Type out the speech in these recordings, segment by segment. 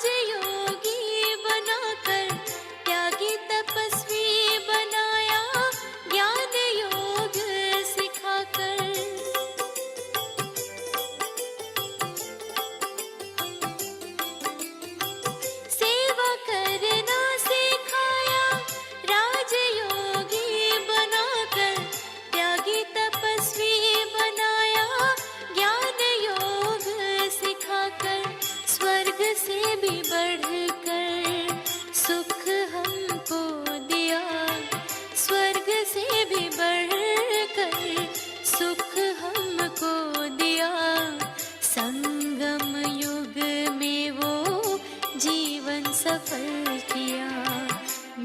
राजयोगी बनाकर त्यागी तपस्वी बनाया, ज्ञान योग सिखाकर। सेवा करना सिखाया, राजयोगी बनाकर त्यागी तपस्वी बनाया, ज्ञान योग सिखाकर। स्वर्ग से भी बढ़कर सुख हमको दिया, स्वर्ग से भी बढ़कर सुख हमको दिया। संगम युग में वो जीवन सफल किया।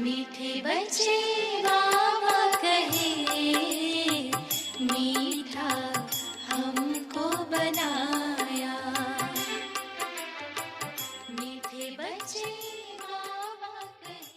मीठे बच्चे बाबा कहे, मीठा हमको बनाया। मीठे बच्चे बाबा कहे।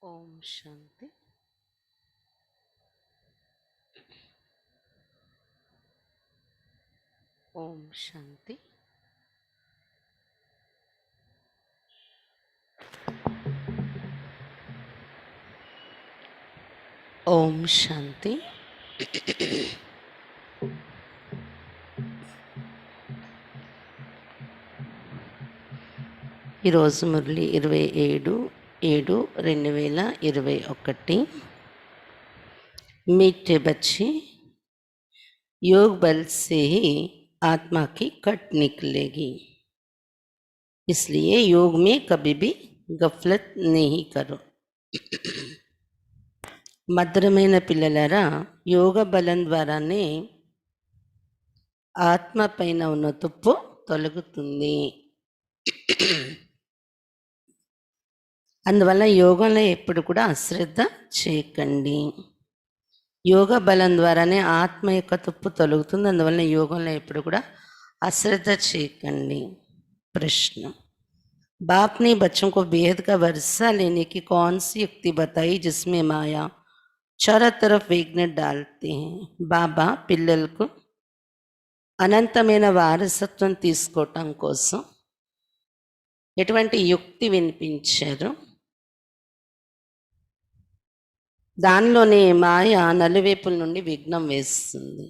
ఓం శాంతి. ఓం శాంతి. ఓం శాంతి. ఈరోజు మురళి 27/7/2021. मीठे बच्चे, योग बल से ही आत्मा की कट निकलेगी, इसलिए योग में कभी भी गफलत नहीं करो. మధురమైన పిల్లలారా, యోగ బలం ద్వారానే ఆత్మ పైన ఉన్న తుప్పు తొలగుతుంది. అందువల్ల యోగంలో ఎప్పుడు కూడా అశ్రద్ధ చేయకండి. యోగ బలం ద్వారానే ఆత్మ యొక్క తుప్పు తొలగుతుంది. అందువల్ల యోగంలో ఎప్పుడు కూడా అశ్రద్ధ చేయకండి. ప్రశ్న: बाप ने बच्चों को बेहद का वर्षा लेने की कौन सी युक्ति बताई जिसमें माया चारों तरफ विघ्न डालते हैं? బాబా పిల్లలకు అనంతమైన వారసత్వం తీసుకోవటం కోసం ఎటువంటి యుక్తి వినిపించారు? దానిలోనే మాయ నలువైపుల నుండి విఘ్నం వేస్తుంది.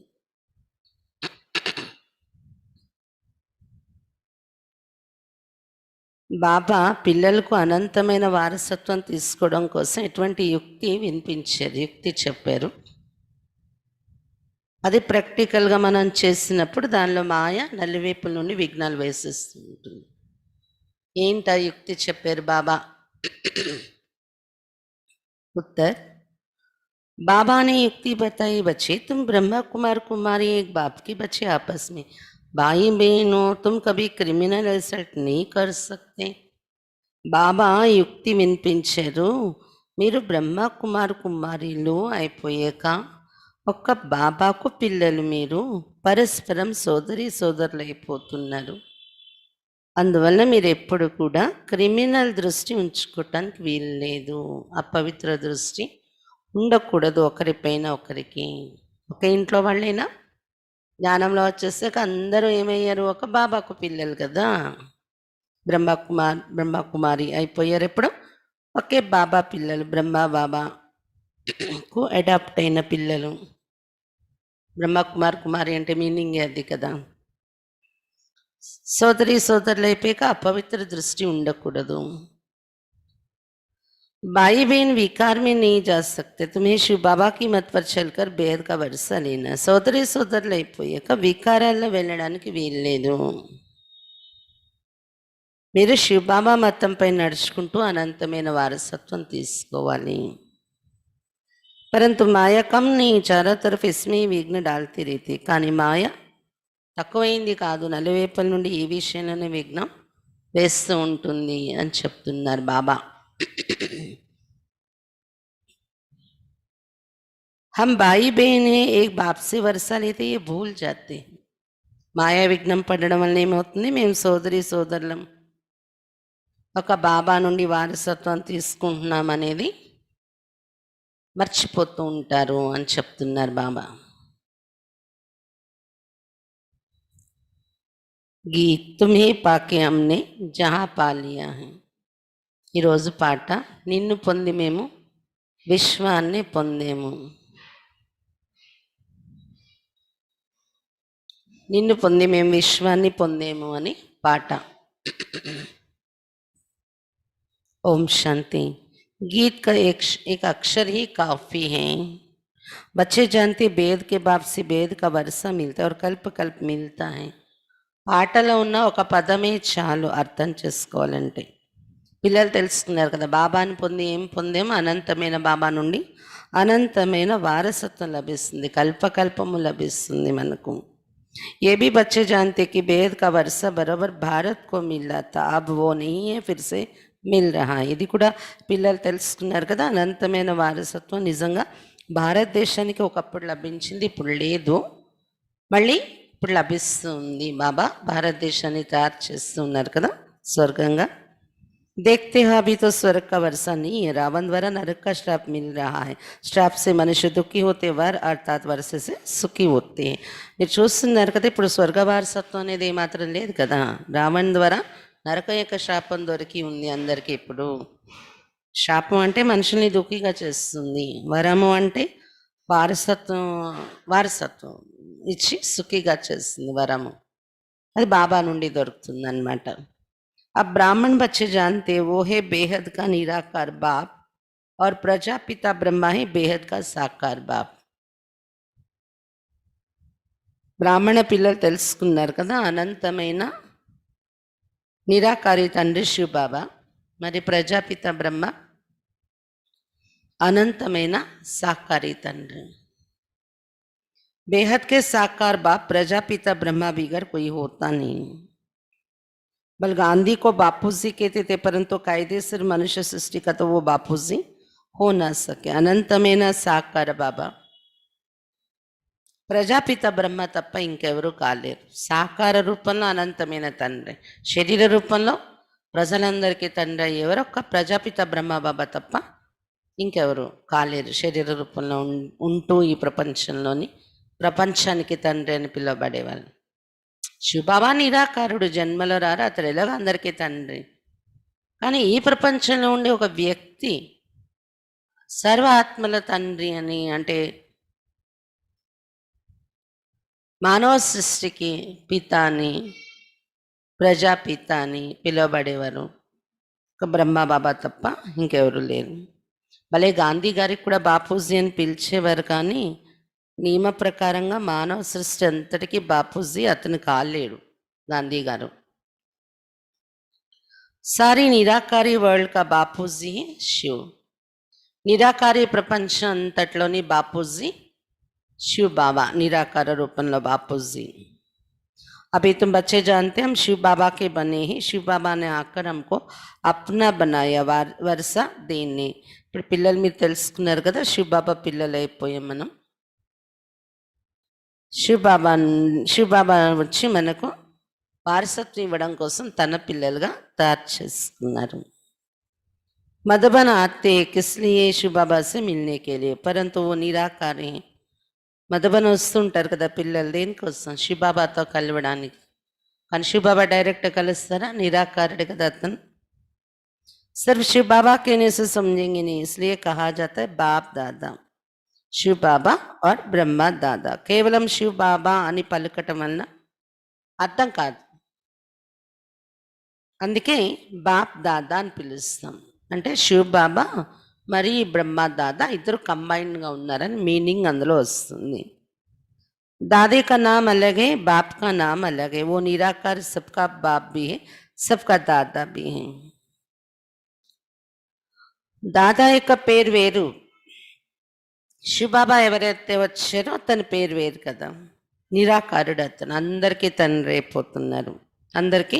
బాబా పిల్లలకు అనంతమైన వారసత్వం తీసుకోవడం కోసం ఎటువంటి యుక్తి వినిపించారు, యుక్తి చెప్పారు. అది ప్రాక్టికల్గా మనం చేసినప్పుడు దానిలో మాయ నలువైపుల నుండి విఘ్నాలు వేసేస్తుంటుంది. ఏంటి ఆ యుక్తి చెప్పారు బాబా? उत्तर: बाबा ने युक्ति बताई, बच्चे तुम ब्रह्मा कुमार कुमारी एक बाप के बच्चे आपस में भाई बहन हो, तुम कभी क्रिमिनल असल्ट नहीं कर सकते. బాబా యుక్తి వినిపించారు. మీరు బ్రహ్మ కుమార్ కుమారీలు అయిపోయాక ఒక్క బాబాకు పిల్లలు, మీరు పరస్పరం సోదరి సోదరులు అయిపోతున్నారు. అందువల్ల మీరు ఎప్పుడు కూడా క్రిమినల్ దృష్టి ఉంచుకోవటానికి వీలు లేదు, అపవిత్ర దృష్టి ఉండకూడదు ఒకరిపైన ఒకరికి. ఒక ఇంట్లో వాళ్ళైనా జ్ఞానంలో వచ్చేసాక అందరూ ఏమయ్యారు? ఒక బాబాకు పిల్లలు కదా, బ్రహ్మకుమారి అయిపోయారు. ఎప్పుడు ఒకే బాబా పిల్లలు, బ్రహ్మ బాబాకు అడాప్ట్ అయిన పిల్లలు. బ్రహ్మకుమార్ కుమారి అంటే మీనింగ్ అది కదా. సోదరి సోదరులు అయిపోయాక అపవిత్ర దృష్టి ఉండకూడదు. भाई बहन विकार में नहीं जा सकते, तुम्हें शिव बाबा की मत पर चलकर बेहद का वर्षा लेना. సోదరి సోదరులు అయిపోయాక వికారాల్లో వెళ్ళడానికి వీల్లేదు. మీరు శివబాబా మతంపై నడుచుకుంటూ అనంతమైన వారసత్వం తీసుకోవాలి. परंतु माया कम नहीं, चारों तरफ इसमें विघ्न डालती रहती. కానీ మాయ తక్కువైంది కాదు, నలువైపుల నుండి ఈ విషయంలోనే విఘ్నం వేస్తూ ఉంటుంది అని చెప్తున్నారు బాబా. हम भाई बहन हैं, एक बाप से वर्षा लेते ये भूल जाते हैं. మాయా విఘ్నం పడడం వల్ల ఏమవుతుంది, మేము సోదరి సోదరులం ఒక బాబా నుండి వారసత్వం తీసుకుంటున్నాం అనేది మర్చిపోతూ ఉంటారు అని చెప్తున్నారు బాబా. గీత్ తుమ్హే పాకే హమ్నే జహా పాలియా హై. ఈరోజు పాట, నిన్ను పొంది మేము విశ్వాన్ని పొందేము. నిన్ను పొంది మేము విశ్వాన్ని పొందేము అని పాట. ओम शांति. गीत का एक अक्षर ही काफी है. बच्चे जानते वेद के बाप से वेद का वर्षा मिलता है और कल्प कल्प मिलता है. పాటలో ఉన్న ఒక పదమే చాలు అర్థం చేసుకోవాలంటే. పిల్లలు తెలుసుకున్నారు కదా, బాబాని పొంది ఏం పొందేమో, అనంతమైన బాబా నుండి అనంతమైన వారసత్వం లభిస్తుంది, కల్పకల్పము లభిస్తుంది మనకు. ये भी बच्चे जानते कि वेद का वर्षा बराबर भारत को मिला था, अब वो नहीं है, फिर से మిల్ రహా. ఇది కూడా పిల్లలు తెలుసుకున్నారు కదా, అనంతమైన వారసత్వం నిజంగా భారతదేశానికి ఒకప్పుడు లభించింది, ఇప్పుడు లేదు, మళ్ళీ ఇప్పుడు లభిస్తుంది. బాబా భారతదేశాన్ని తయారు చేస్తున్నారు కదా స్వర్గంగా. देखते हैं अभी तो स्वर्ग का वर्षा नहीं है, रावण द्वारा नरक का श्राप मिल रहा है. श्राप से मनुष्य दुखी होते, वर अर्थात वर्ष से సుఖీ होते हैं. మీరు చూస్తున్నారు కదా, ఇప్పుడు స్వర్గ వారసత్వం అనేది ఏమాత్రం లేదు కదా. రావణ్ ద్వారా నరకం యొక్క శాపం దొరికి ఉంది అందరికీ. ఇప్పుడు శాపం అంటే మనుషుల్ని దుఃఖిగా చేస్తుంది, వరము అంటే వారసత్వం ఇచ్చి సుఖిగా చేస్తుంది వరము. అది బాబా నుండి దొరుకుతుంది అన్నమాట. अब ब्राह्मण बच्चे जानते वो है बेहद का निराकार बाप और प्रजापिता ब्रह्मा है बेहद का साकार बाप. బ్రాహ్మణ పిల్లలు తెలుసుకున్నారు కదా, అనంతమైన నిరాకారి తండ్రి శివ బాబా, మరి ప్రజాపిత బ్రహ్మ అనంతమైన సాకారి తండ్రి. बेहद के साकार बाप प्रजापिता ब्रह्मा बिगर कोई होता नहीं. बल गांधी को बापूजी कहते थे, परंतु कायदेसर मनुष्य सृष्टि का तो वो बापूजी हो ना सके. అనంతమైన సాకార బాబా ప్రజాపిత బ్రహ్మ తప్ప ఇంకెవరూ కాలేరు. సాకార రూపంలో అనంతమైన తండ్రి, శరీర రూపంలో ప్రజలందరికీ తండ్రి ఎవరు, ఒక్క ప్రజాపిత బ్రహ్మ బాబా తప్ప ఇంకెవరు కాలేరు. శరీర రూపంలో ఉంటూ ఈ ప్రపంచానికి తండ్రి అని పిలువబడేవాళ్ళు. శివబాబా నిరాకారుడు, జన్మలో రారు, అతడు ఎలాగో అందరికీ తండ్రి. కానీ ఈ ప్రపంచంలో ఉండే ఒక వ్యక్తి సర్వ ఆత్మల తండ్రి అని, అంటే మానవ సృష్టికి పిత అని, ప్రజాపిత అని పిలువబడేవారు. ఒక బ్రహ్మ బాబా తప్ప ఇంకెవరు లేరు. భలే గాంధీ గారికి కూడా బాపూజీ అని పిలిచేవారు, కానీ నియమ ప్రకారంగా మానవ సృష్టి అంతటికీ బాపూజీ అతను కాలేడు గాంధీ గారు. సారీ నిరాకారి వరల్డ్ కా బాపూజీ శివ్. నిరాకారి ప్రపంచం అంతట్లోని బాపూజీ शिव बाबा, निराकार रूपंलो बापूजी. अभी तुम बच्चे जानते हम शिव बाबा के बने हैं. शिव बाबा ने आकर हमको अपना बनाया वर्षा देने. ఇప్పుడు పిల్లలు మీరు తెలుసుకున్నారు కదా, శివ బాబా పిల్లలు అయిపోయాం మనం. శివ బాబా వచ్చి మనకు వారసత్వం ఇవ్వడం కోసం తన పిల్లలుగా తయారు చేసుకున్నారు. मधुबन आते किस लिए शिव बाबा से मिलने के लिए, परंतु वो निराकार हैं. మధుబన్ వస్తుంటారు కదా పిల్లలు, దేనికోసం, శివబాబాతో కలవడానికి. కానీ శివబాబా డైరెక్ట్ కలుస్తారా, నిరాకారుడు కదా అతను. सिर्फ शिव बाबा कहने से समझेंगे नहीं, इसलिए कहा जाता है बाप दादा, शिव बाबा और ब्रह्मा दादा. కేవలం శివ బాబా అని పలకటం వలన అర్థం కాదు, అందుకే బాప్ దాదా అని పిలుస్తాం. అంటే శివ బాబా మరి బ్రహ్మ దాదా ఇద్దరు కంబైన్డ్గా ఉన్నారని మీనింగ్ అందులో వస్తుంది. दादे का नाम अलग है, बाप का नाम अलग है. वो निराकार सबका बाप भी है, सबका दादा भी है. దాదా యొక్క పేరు వేరు, శివబాబా ఎవరైతే వచ్చారో తన పేరు వేరు కదా. నిరాకారుడు అతను, అందరికీ తండ్రి అయిపోతున్నారు, అందరికీ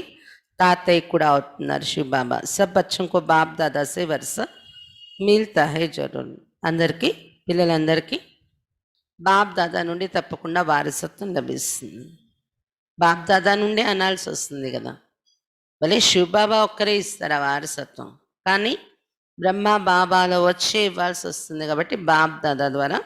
తాతయ్య కూడా అవుతున్నారు శివ బాబా. సబ్ బచ్చం కో బాప్ దాదా సే వరుస మిల్తా హై జరూర్. అందరికీ, పిల్లలందరికీ బాప్ దాదా నుండి తప్పకుండా వారసత్వం లభిస్తుంది. బాప్ దాదా నుండి అనాల్సి వస్తుంది కదా, భలే శివ బాబా ఒక్కరే ఇస్తారు ఆ వారసత్వం, కానీ బ్రహ్మ బాబాలో వచ్చే ఇవ్వాల్సి వస్తుంది కాబట్టి బాప్ దాదా ద్వారా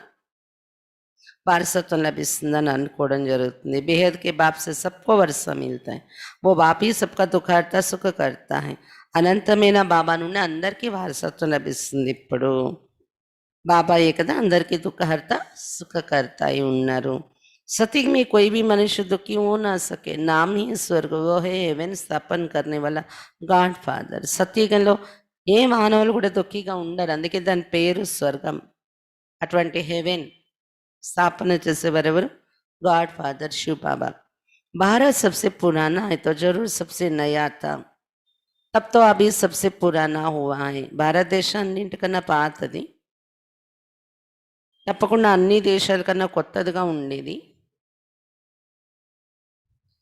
వారసత్వం లభిస్తుందని అనుకోవడం జరుగుతుంది. బేహద్ కే బాప్ సే సబ్కో వరస మిల్తా హై, ఓ బాప్ హీ సబ్కా దుఃఖ హర్తా సుఖ కర్తా హై. అనంతమైన బాబా నుండి అందరికీ వారసత్వం లభిస్తుంది. ఇప్పుడు బాబాయే కదా అందరికీ దుఃఖహర్త సుఖకర్త అయి ఉన్నారు. सती में कोई भी मनुष्य दुखी हो ना सके, नाम ही स्वर्ग, वो है हेवन స్థాపన करने वाला గాడ్ ఫాదర్. సత్యయుగంలో ఏ మానవులు కూడా దుఃఖిగా ఉండరు, అందుకే దాని పేరు స్వర్గం. అటువంటి హెవెన్ స్థాపన చేసేవారెవరు? గాడ్ ఫాదర్ शिव बाबा. भारत सबसे पुराना है तो जरूर सबसे नया था, तब तो अभी सबसे पुराना हुआ है. భారతదేశం అన్నింటికన్నా పాతది, తప్పకుండా అన్ని దేశాల కన్నా కొత్తదిగా ఉండేది,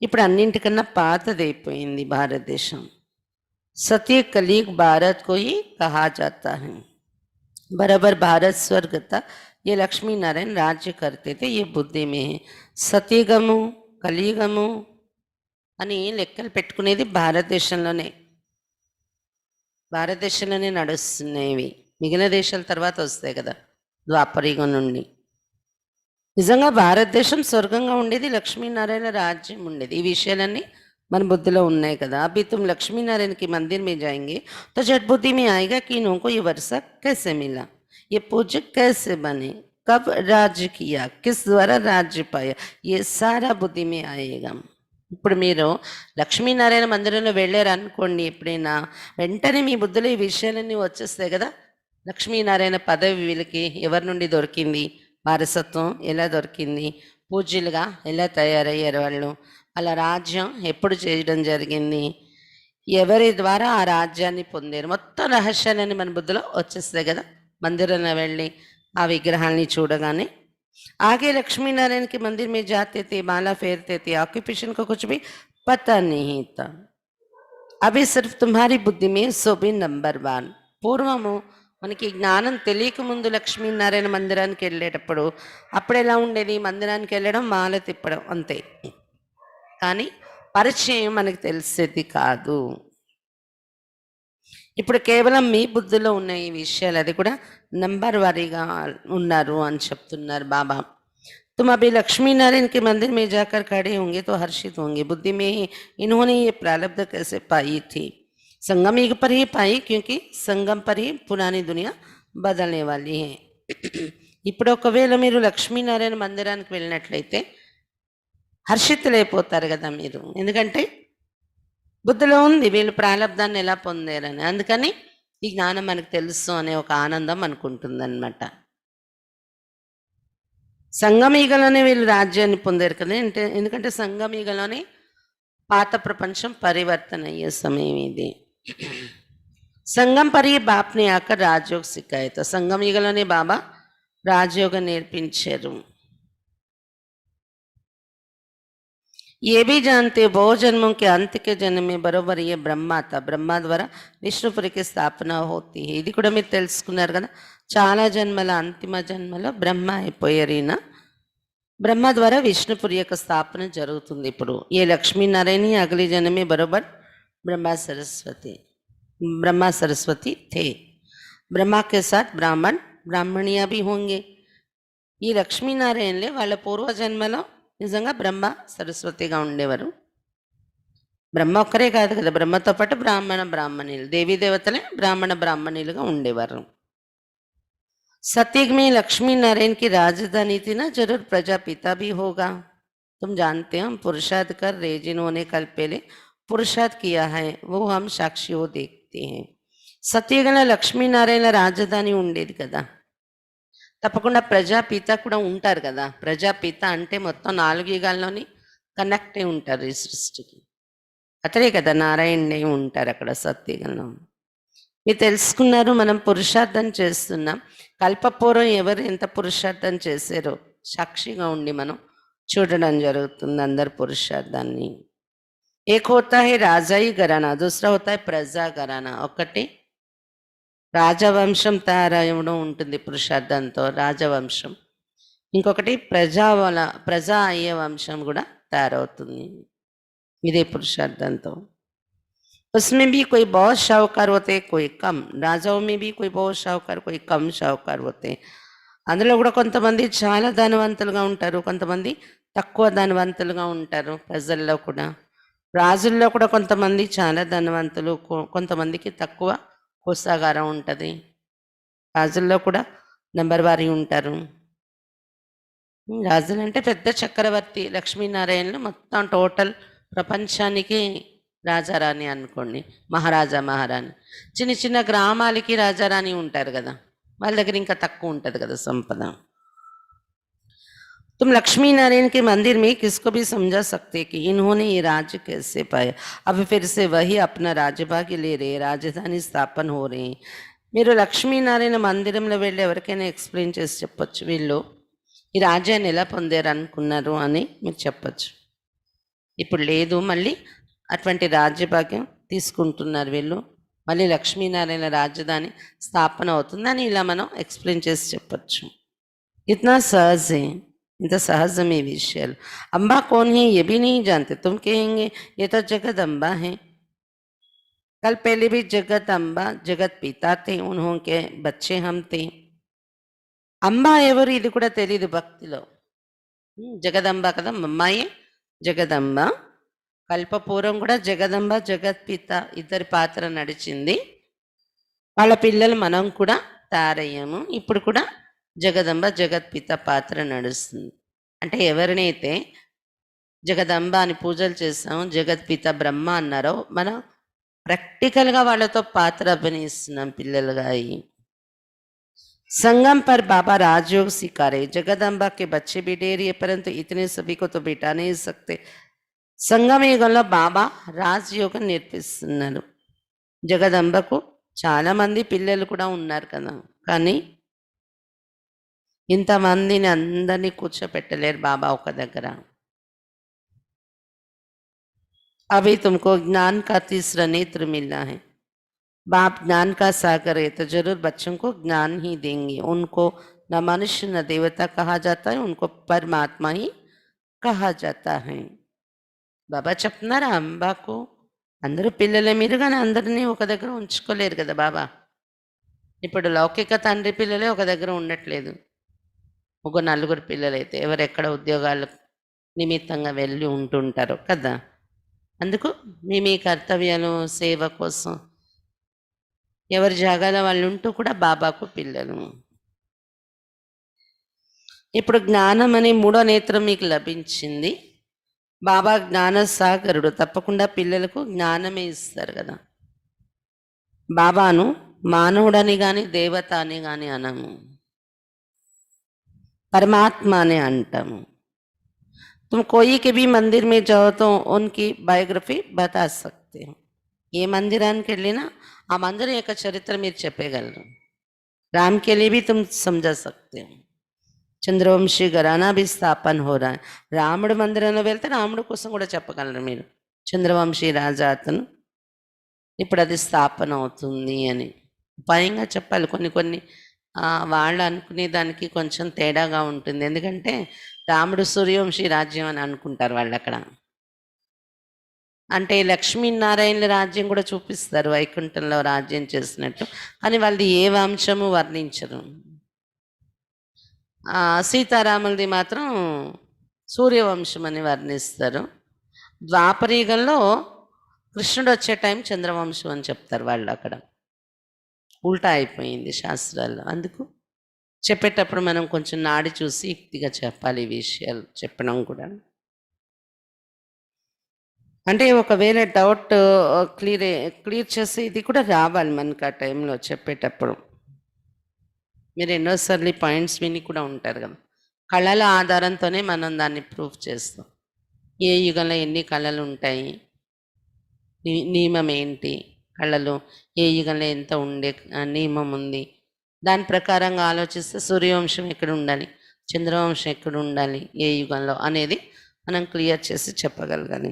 ఇప్పుడు అన్నింటికన్నా పాతదైపోయింది భారతదేశం. सत्य कलीग भारत को ही कहा जाता है. बराबर भारत स्वर्ग था, ये लक्ष्मी नारायण राज्य करते थे, ये బుద్ధి में है. సత్యగము కలియుగము అని లెక్కలు పెట్టుకునేది భారతదేశంలోనే నడుస్తున్నాయి. మిగిలిన దేశాల తర్వాత వస్తాయి కదా ద్వాపరయుగం నుండి. నిజంగా భారతదేశం స్వర్గంగా ఉండేది, లక్ష్మీనారాయణ రాజ్యం ఉండేది. ఈ విషయాలన్నీ मन बुद्धिलो ఉన్నాయి కదా. अभी तुम लक्ष्मी नारायण के मंदिर में जाएंगे तो झट बुद्धि में आएगा कि इनको ये वर्षा कैसे मिला, ये पूज्य कैसे बने, कब राज्य किया, किस द्वारा राज्य पाया, ये सारा बुद्धि में आएगा. ఇప్పుడు మీరు లక్ష్మీనారాయణ మందిరంలో వెళ్ళారు అనుకోండి, ఎప్పుడైనా వెంటనే మీ బుద్ధిలో ఈ విషయాలన్నీ వచ్చేస్తాయి కదా. లక్ష్మీనారాయణ పదవి వీళ్ళకి ఎవరి నుండి దొరికింది, వారసత్వం ఎలా దొరికింది, పూజ్యులుగా ఎలా తయారయ్యారు వాళ్ళు, వాళ్ళ రాజ్యం ఎప్పుడు చేయడం జరిగింది, ఎవరి ద్వారా ఆ రాజ్యాన్ని పొందారు, మొత్తం రహస్యాలన్నీ మన బుద్ధిలో వచ్చేస్తాయి కదా మందిరంలో వెళ్ళి ఆ విగ్రహాన్ని చూడగానే. आगे लक्ष्मी नारायण के मंदिर में जाते थे, माला फेरते थे, ऑक्यूपेशन को कुछ भी पता नहीं था. अभी सिर्फ तुम्हारी बुद्धि में सो भी नंबर 1. పూర్వము మనకి జ్ఞానం తెలియక ముందు లక్ష్మీనారాయణ మందిరానికి వెళ్ళేటప్పుడు అప్పుడు ఎలా ఉండేది, మందిరానికి వెళ్ళడం మాల తిప్పడం అంతే, కానీ పరిచయం మనకు తెలిసేది కాదు. ఇప్పుడు కేవలం మీ బుద్ధిలో ఉన్న ఈ విషయాలు, అది కూడా నంబర్ వారీగా ఉన్నారు అని చెప్తున్నారు బాబా. तुम अभी लक्ष्मी नारायण के मंदिर में जाकर खड़े होंगे तो हर्षित होंगे, बुद्धि में ही इन्होंने ये प्रारब्ध कैसे पाई थी. संगम युग पर ही पाई, क्योंकि संगम पर ही पुरानी दुनिया बदलने वाली है. ఇప్పుడు ఒకవేళ మీరు లక్ష్మీనారాయణ మందిరానికి వెళ్ళినట్లయితే హర్షితులైపోతారు కదా మీరు, ఎందుకంటే బుద్ధిలో ఉంది వీళ్ళు ప్రారంధాన్ని ఎలా పొందారని, అందుకని ఈ జ్ఞానం మనకు తెలుసు అనే ఒక ఆనందం అనుకుంటుందన్నమాట. సంగమీగలోనే వీళ్ళు రాజ్యాన్ని పొందారు కదా, ఎందుకంటే సంగమీగలోనే పాత ప్రపంచం పరివర్తన అయ్యే సమయం ఇది. సంగం పరి బాప్ని ఆకర్ రాజయోగ సిక్కాయత, సంగమీగలోనే బాబా రాజయోగం నేర్పించారు. ये भी जानते हो बहु जन्मों के अंत के जन्म में बरोबर ये ब्रह्मा था, ब्रह्मा द्वारा విష్ణుపురి की స్థాపన होती है. ఇది కూడా మీరు తెలుసుకున్నారు కదా, చాలా జన్మల అంతిమ జన్మలో బ్రహ్మ అయిపోయారు ఈయన, బ్రహ్మ ద్వారా విష్ణుపురి యొక్క స్థాపన జరుగుతుంది. ఇప్పుడు ఏ లక్ష్మీనారాయణ అగలి జన్మే బరోబర్ బ్రహ్మ सरस्वती थे. ब्रह्मा के साथ ब्राह्मणिया भी होंगे. ఈ లక్ష్మీనారాయణలే వాళ్ళ పూర్వజన్మలో నిజంగా బ్రహ్మ సరస్వతిగా ఉండేవారు. బ్రహ్మ ఒక్కరే కాదు కదా, బ్రహ్మతో పాటు బ్రాహ్మణులు దేవతలే బ్రాహ్మణులుగా ఉండేవారు. सतयुग में लक्ष्मी नारायण की राजधानी थी ना, जरूर प्रजापिता भी होगा. तुम जानते हो हम पुरुषार्थ कर रहे, जिन्होंने कल पहले पुरुषार्थ किया है वो हम साक्षी हो देखते हैं. సత్యయుగంలో లక్ష్మీనారాయణ రాజధాని ఉండేది కదా, తప్పకుండా ప్రజాపిత కూడా ఉంటారు కదా. ప్రజాపిత అంటే మొత్తం 4 యుగాల్లోని కనెక్ట్ అయి ఉంటారు ఈ సృష్టికి, అతడే కదా నారాయణే ఉంటారు అక్కడ సత్యయుగంలో. మీరు తెలుసుకున్నారు, మనం పురుషార్థం చేస్తున్నాం. కల్పపూర్వం ఎవరు ఎంత పురుషార్థం చేశారో సాక్షిగా ఉండి మనం చూడడం జరుగుతుంది అందరు పురుషార్థాన్ని. एक होता है राजाई घराना, दूसरा होता है प्रजा घराना. ఒకటి రాజవంశం తయారవడం ఉంటుంది పురుషార్థంతో, రాజవంశం. ఇంకొకటి ప్రజా అయ్యే వంశం కూడా తయారవుతుంది ఇదే పురుషార్థంతో. उसमें भी कोई बहुत शाहूकार होते कोई कम, రాజాओं में भी कोई बहुत शाहूकार कोई कम शाहूकार होते. అందులో కూడా కొంతమంది చాలా ధనవంతులుగా ఉంటారు, కొంతమంది తక్కువ ధనవంతులుగా ఉంటారు. ప్రజల్లో కూడా, రాజుల్లో కూడా కొంతమంది చాలా ధనవంతులు, కొంతమందికి తక్కువ కోసాగారం ఉంటుంది. రాజుల్లో కూడా నెంబర్ వారి ఉంటారు. రాజులు అంటే పెద్ద చక్రవర్తి, లక్ష్మీనారాయణలు మొత్తం టోటల్ ప్రపంచానికి రాజారాణి అనుకోండి, మహారాజా మహారాణి. చిన్న చిన్న గ్రామాలకి రాజారాణి ఉంటారు కదా, వాళ్ళ దగ్గర ఇంకా తక్కువ ఉంటుంది కదా సంపద. तुम लक्ष्मी नारायण के मंदिर में किसको भी समझा सकते कि इन्होंने ये राज्य कैसे पाया. अब फिर से वही अपना राज्यभाग्य ले रहे, राजधानी स्थापन हो रहे. మీరు లక్ష్మీనారాయణ మందిరంలో వెళ్ళి ఎవరికైనా ఎక్స్ప్లెయిన్ చేసి చెప్పొచ్చు, వీళ్ళు ఈ రాజ్యాన్ని ఎలా పొందారు అనుకున్నారు అని మీరు చెప్పచ్చు. ఇప్పుడు లేదు, మళ్ళీ అటువంటి రాజ్యభాగ్యం తీసుకుంటున్నారు వీళ్ళు, మళ్ళీ లక్ష్మీనారాయణ రాజధాని స్థాపన అవుతుందని ఇలా మనం ఎక్స్ప్లెయిన్ చేసి చెప్పచ్చు. ఇतना सहज है, ఇంత సహజం ఈ విషయాలు. అంబా कौन है ये भी नहीं जानते, तुम कहेंगे ये तो जगत अम्बा है. कल पहले भी जगत अम्बा जगत पिता थे, उन्होंने बच्चे हम थे. అంబా ఎవరు ఇది కూడా తెలీదు భక్తిలో. జగదంబ కదా, అమ్మాయి జగదంబ. కల్పపూర్వం కూడా జగదంబ జగత్పిత ఇద్దరి పాత్ర నడిచింది, వాళ్ళ పిల్లలు మనం కూడా తయారయ్యాము. ఇప్పుడు కూడా జగదంబ జగత్పిత పాత్ర నడుస్తుంది. అంటే ఎవరినైతే జగదంబ అని పూజలు చేస్తాము, జగత్పిత బ్రహ్మ అన్నారో, మనం ప్రాక్టికల్గా వాళ్ళతో పాత్ర అభినయిస్తున్నాం పిల్లలుగా అయ్యి. संगम पर बाबा राजयोग सिखा रहे. जगदम्बा के बच्चे भी ढेर है, परंतु इतने सभी को तो बिठा नहीं सकते. సంగమ యుగంలో బాబా రాజయోగం నేర్పిస్తున్నారు. జగదంబకు చాలా మంది పిల్లలు కూడా ఉన్నారు కదా, కానీ ఇంతమందిని అందరినీ కూర్చోపెట్టలేరు బాబా ఒక దగ్గర. అవి तुमको ज्ञान का तीसरा नेत्र मिला है. बाप ज्ञान का सागर है, तो जरूर बच्चों को ज्ञान ही देंगे. उनको न मनुष्य न देवता कहा जाता है, उनको परमात्मा ही कहा जाता है. బాబా చెప్తున్నారా అంబాకు, అందరూ పిల్లలే, మీరు కానీ అందరినీ ఒక దగ్గర ఉంచుకోలేరు కదా బాబా. ఇప్పుడు లౌకిక తండ్రి పిల్లలే ఒక దగ్గర ఉండట్లేదు, ఒక నలుగురు పిల్లలైతే ఎవరెక్కడ ఉద్యోగాల నిమిత్తంగా వెళ్ళి ఉంటుంటారు కదా. అందుకు మీ కర్తవ్యాలు సేవ కోసం ఎవరి జాగాలో వాళ్ళు ఉంటూ కూడా బాబాకు పిల్లలు. ఇప్పుడు జ్ఞానం అనే మూడో నేత్రం మీకు లభించింది. బాబా జ్ఞాన సాగరుడు, తప్పకుండా పిల్లలకు జ్ఞానమే ఇస్తారు కదా. బాబాను మానవుడని కానీ దేవత అని కానీ అనము, పరమాత్మ అని అంటాము. तुम कोई के भी मंदिर में जाओ तो उनकी बायोग्రఫీ बता सकते हो. ఏ మందిరానికి వెళ్ళినా ఆ మందిరం యొక్క చరిత్ర మీరు చెప్పగలరు. రామ్ के लिए भी तुम समझा सकते हो. చంద్రవంశీ ఘరానా भी स्थापन हो रहा है. రాముడు మందిరంలో వెళ్తే రాముడు కోసం కూడా చెప్పగలరు మీరు, చంద్రవంశీ రాజా అతను, ఇప్పుడు అది స్థాపన అవుతుంది అని ఉపాయంగా చెప్పాలి. కొన్ని వాళ్ళు అనుకునే దానికి కొంచెం తేడాగా ఉంటుంది, ఎందుకంటే రాముడు సూర్యవంశీ రాజ్యం అని అనుకుంటారు వాళ్ళు అక్కడ. అంటే లక్ష్మీనారాయణుల రాజ్యం కూడా చూపిస్తారు, వైకుంఠంలో రాజ్యం చేసినట్టు, కానీ వాళ్ళది ఏ వంశము వర్ణించరు. సీతారాములది మాత్రం సూర్యవంశం అని వర్ణిస్తారు. ద్వాపరయుగంలో కృష్ణుడు వచ్చే టైం చంద్రవంశం అని చెప్తారు వాళ్ళు. అక్కడ ఉల్టా అయిపోయింది శాస్త్రాల్లో. అందుకు చెప్పేటప్పుడు మనం కొంచెం నాడి చూసి యుక్తిగా చెప్పాలి ఈ విషయాలు చెప్పడం కూడా. అంటే ఒకవేళ డౌట్ క్లియర్ చేసి ఇది కూడా రావాలి మనకు ఆ టైంలో చెప్పేటప్పుడు. మీరు ఎన్నోసార్లు ఈ పాయింట్స్ విని కూడా ఉంటారు కదా. కళల ఆధారంతోనే మనం దాన్ని ప్రూఫ్ చేస్తాం. ఏ యుగంలో ఎన్ని కళలు ఉంటాయి, నియమం ఏంటి, కళలు ఏ యుగంలో ఎంత ఉండే నియమం ఉంది, దాని ప్రకారంగా ఆలోచిస్తే సూర్యవంశం ఎక్కడ ఉండాలి, చంద్రవంశం ఎక్కడ ఉండాలి, ఏ యుగంలో అనేది మనం క్లియర్ చేసి చెప్పగలగాలి.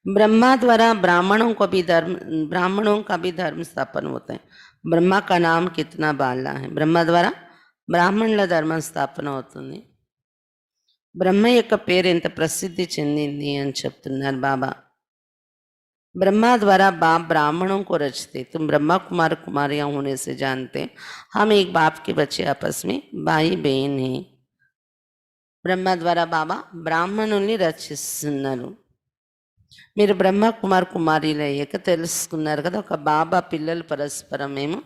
ब्रह्मा द्वारा ब्राह्मणों का भी धर्म स्थापन होता है. ब्रह्मा का नाम कितना बाला है. బ్రహ్మ ద్వారా బ్రాహ్మణుల ధర్మం స్థాపన అవుతుంది. బ్రహ్మ యొక్క పేరు ఎంత ప్రసిద్ధి చెందింది అని చెప్తున్నారు బాబా. ब्रह्मा द्वारा बाप ब्राह्मणों को रचते. तुम ब्रह्मा कुमार कुमारियां होने से जानते हम एक बाप के बच्चे आपस में भाई बहन हैं. బ్రహ్మ ద్వారా బాబా బ్రాహ్మణుల్ని రచిస్తున్నారు. మీరు బ్రహ్మ కుమార్ కుమారీలు అయ్యాక తెలుసుకున్నారు కదా, ఒక బాబా పిల్లలు పరస్పరం మేము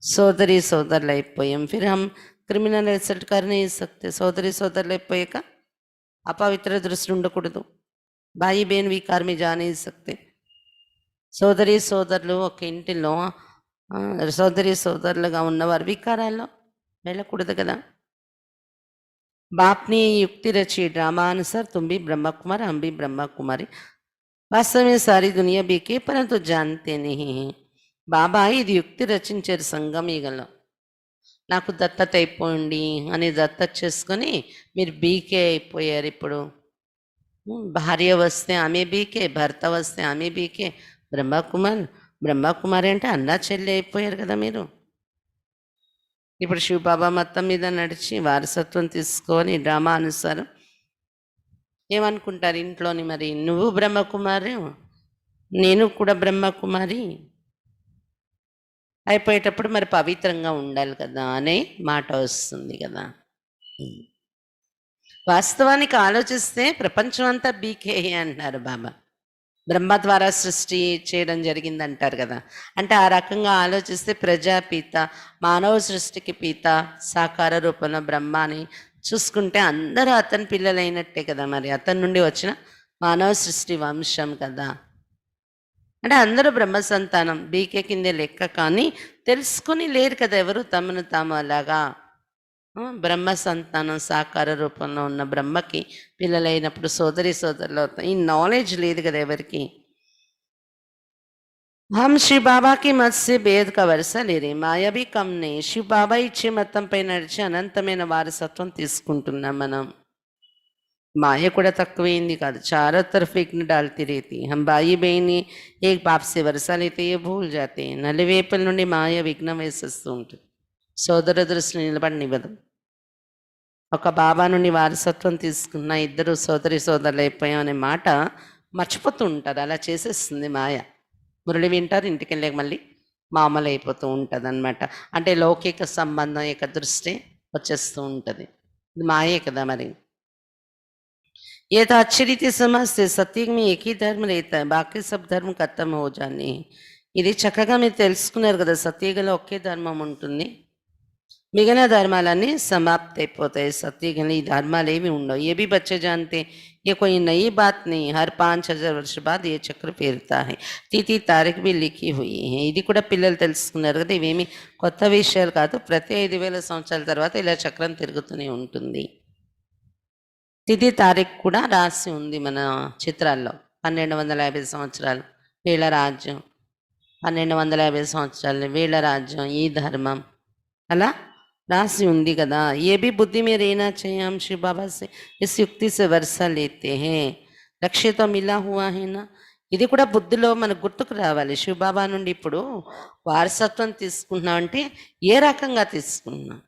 సోదరి సోదరులు అయిపోయాం. ఫిర్ హమ్ క్రిమినల్ ఎసెట్ कर नहीं सकते. సోదరి సోదరులు అయిపోయాక అపవిత్ర దృష్టి ఉండకూడదు. భాయి బేన్ వికార్ మీ जा नहीं सकते. సోదరి సోదరులు ఒక ఇంటిలో సోదరి సోదరులుగా ఉన్నవారు వికారాల్లో వెళ్ళకూడదు కదా. बाप ने ये युक्ति रची ड्रामा अनुसार तुम भी ब्रह्मा कुमार हम भी ब्रह्मा कुमारी. వాస్తవం में सारी दुनिया बीके परंतु जानते नहीं हैं. బాబా ఇది యుక్తి రచించారు సంగమీగలో. నాకు దత్తత అయిపోయింది అని దత్తత చేసుకొని మీరు బీకే అయిపోయారు. ఇప్పుడు భార్య వస్తే ఆమె బీకే, భర్త వస్తే ఆమె బీకే, బ్రహ్మకుమారి అంటే అన్నా చెల్లి అయిపోయారు కదా మీరు. ఇప్పుడు శివబాబా మొత్తం మీద నడిచి వారసత్వం తీసుకొని డ్రామా అనుసారం ఏమనుకుంటారు ఇంట్లోని, మరి నువ్వు బ్రహ్మకుమారి నేను కూడా బ్రహ్మకుమారి అయిపోయేటప్పుడు మరి పవిత్రంగా ఉండాలి కదా అనే మాట వస్తుంది కదా. వాస్తవానికి ఆలోచిస్తే ప్రపంచం అంతా బీకే అంటున్నారు బాబా. బ్రహ్మ ద్వారా సృష్టి చేయడం జరిగింది అంటారు కదా. అంటే ఆ రకంగా ఆలోచిస్తే ప్రజాపీత, మానవ సృష్టికి పీత, సాకార రూపంలో బ్రహ్మ అని చూసుకుంటే అందరూ అతని పిల్లలైనట్టే కదా. మరి అతని నుండి వచ్చిన మానవ సృష్టి వంశం కదా. అంటే అందరూ బ్రహ్మ సంతానం, బీకే కిందే లెక్క. కానీ తెలుసుకుని లేరు కదా ఎవరు తమను తాము అలాగా. బ్రహ్మ సంతానం సాకార రూపంలో ఉన్న బ్రహ్మకి పిల్లలైనప్పుడు సోదరి సోదరులు అవుతాం. ఈ నాలెడ్జ్ లేదు కదా ఎవరికి. हम शिव बाबा की मत से बेद का वर्षा ले रहे. మాయ भी कम नहीं. शिव बाबा ఇచ్చే మతంపై నడిచి అనంతమైన వారసత్వం తీసుకుంటున్నాం మనం. మాయ కూడా తక్కువైంది కాదు. चारों तरफ एक न डालती रहती. हम भाई बहनी एक बाप से वर्षा लेते ये भूल जाते. నలువైపుల నుండి మాయ విఘ్నం వేసేస్తూ ఉంటుంది. సోదర దృష్టిని నిలబడనివ్వదు. ఒక బాబా నుండి వారసత్వం తీసుకున్న ఇద్దరు సోదరి సోదరులు అయిపోయాం అనే మాట మర్చిపోతూ ఉంటారు. అలా చేసేస్తుంది మాయ. మురళి వింటారు, ఇంటికి వెళ్ళాక మళ్ళీ మామూలు అయిపోతూ ఉంటుంది అనమాట. అంటే లౌకిక సంబంధం యొక్క దృష్టి వచ్చేస్తూ ఉంటుంది. ఇది మాయే కదా. మరి ये तो अच्छी रीति समझते सत्युग में एक ही धर्म रहता है, बाकी सब धर्म खत्म हो जाने. ఇది చక్కగా మీరు తెలుసుకున్నారు కదా. సత్యుగంలో ఒకే ధర్మం ఉంటుంది, మిగిలిన ధర్మాలన్నీ समाप्त అయిపోతాయి. సత్యుగంలో ఈ ధర్మాలు ఏమి ఉండవు. ये भी बच्चे जानते ये कोई नई बात नहीं. हर 5000 वर्ष बाद ये चक्र फेरता है. तिथि तारीख भी लिखी हुई है. ఇది కూడా పిల్లలు తెలుసుకున్నారు కదా. ఇవేమి కొత్త విషయాలు కాదు. ప్రతి 5000 సంవత్సరాల తర్వాత ఇలా చక్రం తిరుగుతూనే ఉంటుంది. తిథి తారీఖు కూడా రాసి ఉంది మన చిత్రాల్లో. 1250 సంవత్సరాలు వీళ్ళ రాజ్యం, 1250 సంవత్సరాలు వీళ్ళ రాజ్యం, ఈ ధర్మం అలా राशि ఉంది కదా. ये भी बुद्धि में रहना चाहिए. हम शिव बाबा से इस युक्ति से वर्षा लेते हैं. लक्ष्य तो मिला हुआ है ना. ఇది కూడా బుద్ధిలో మనకు గుర్తుకు రావాలి. శివబాబా నుండి ఇప్పుడు వారసత్వం తీసుకున్నాం అంటే ఏ రకంగా తీసుకున్నాం.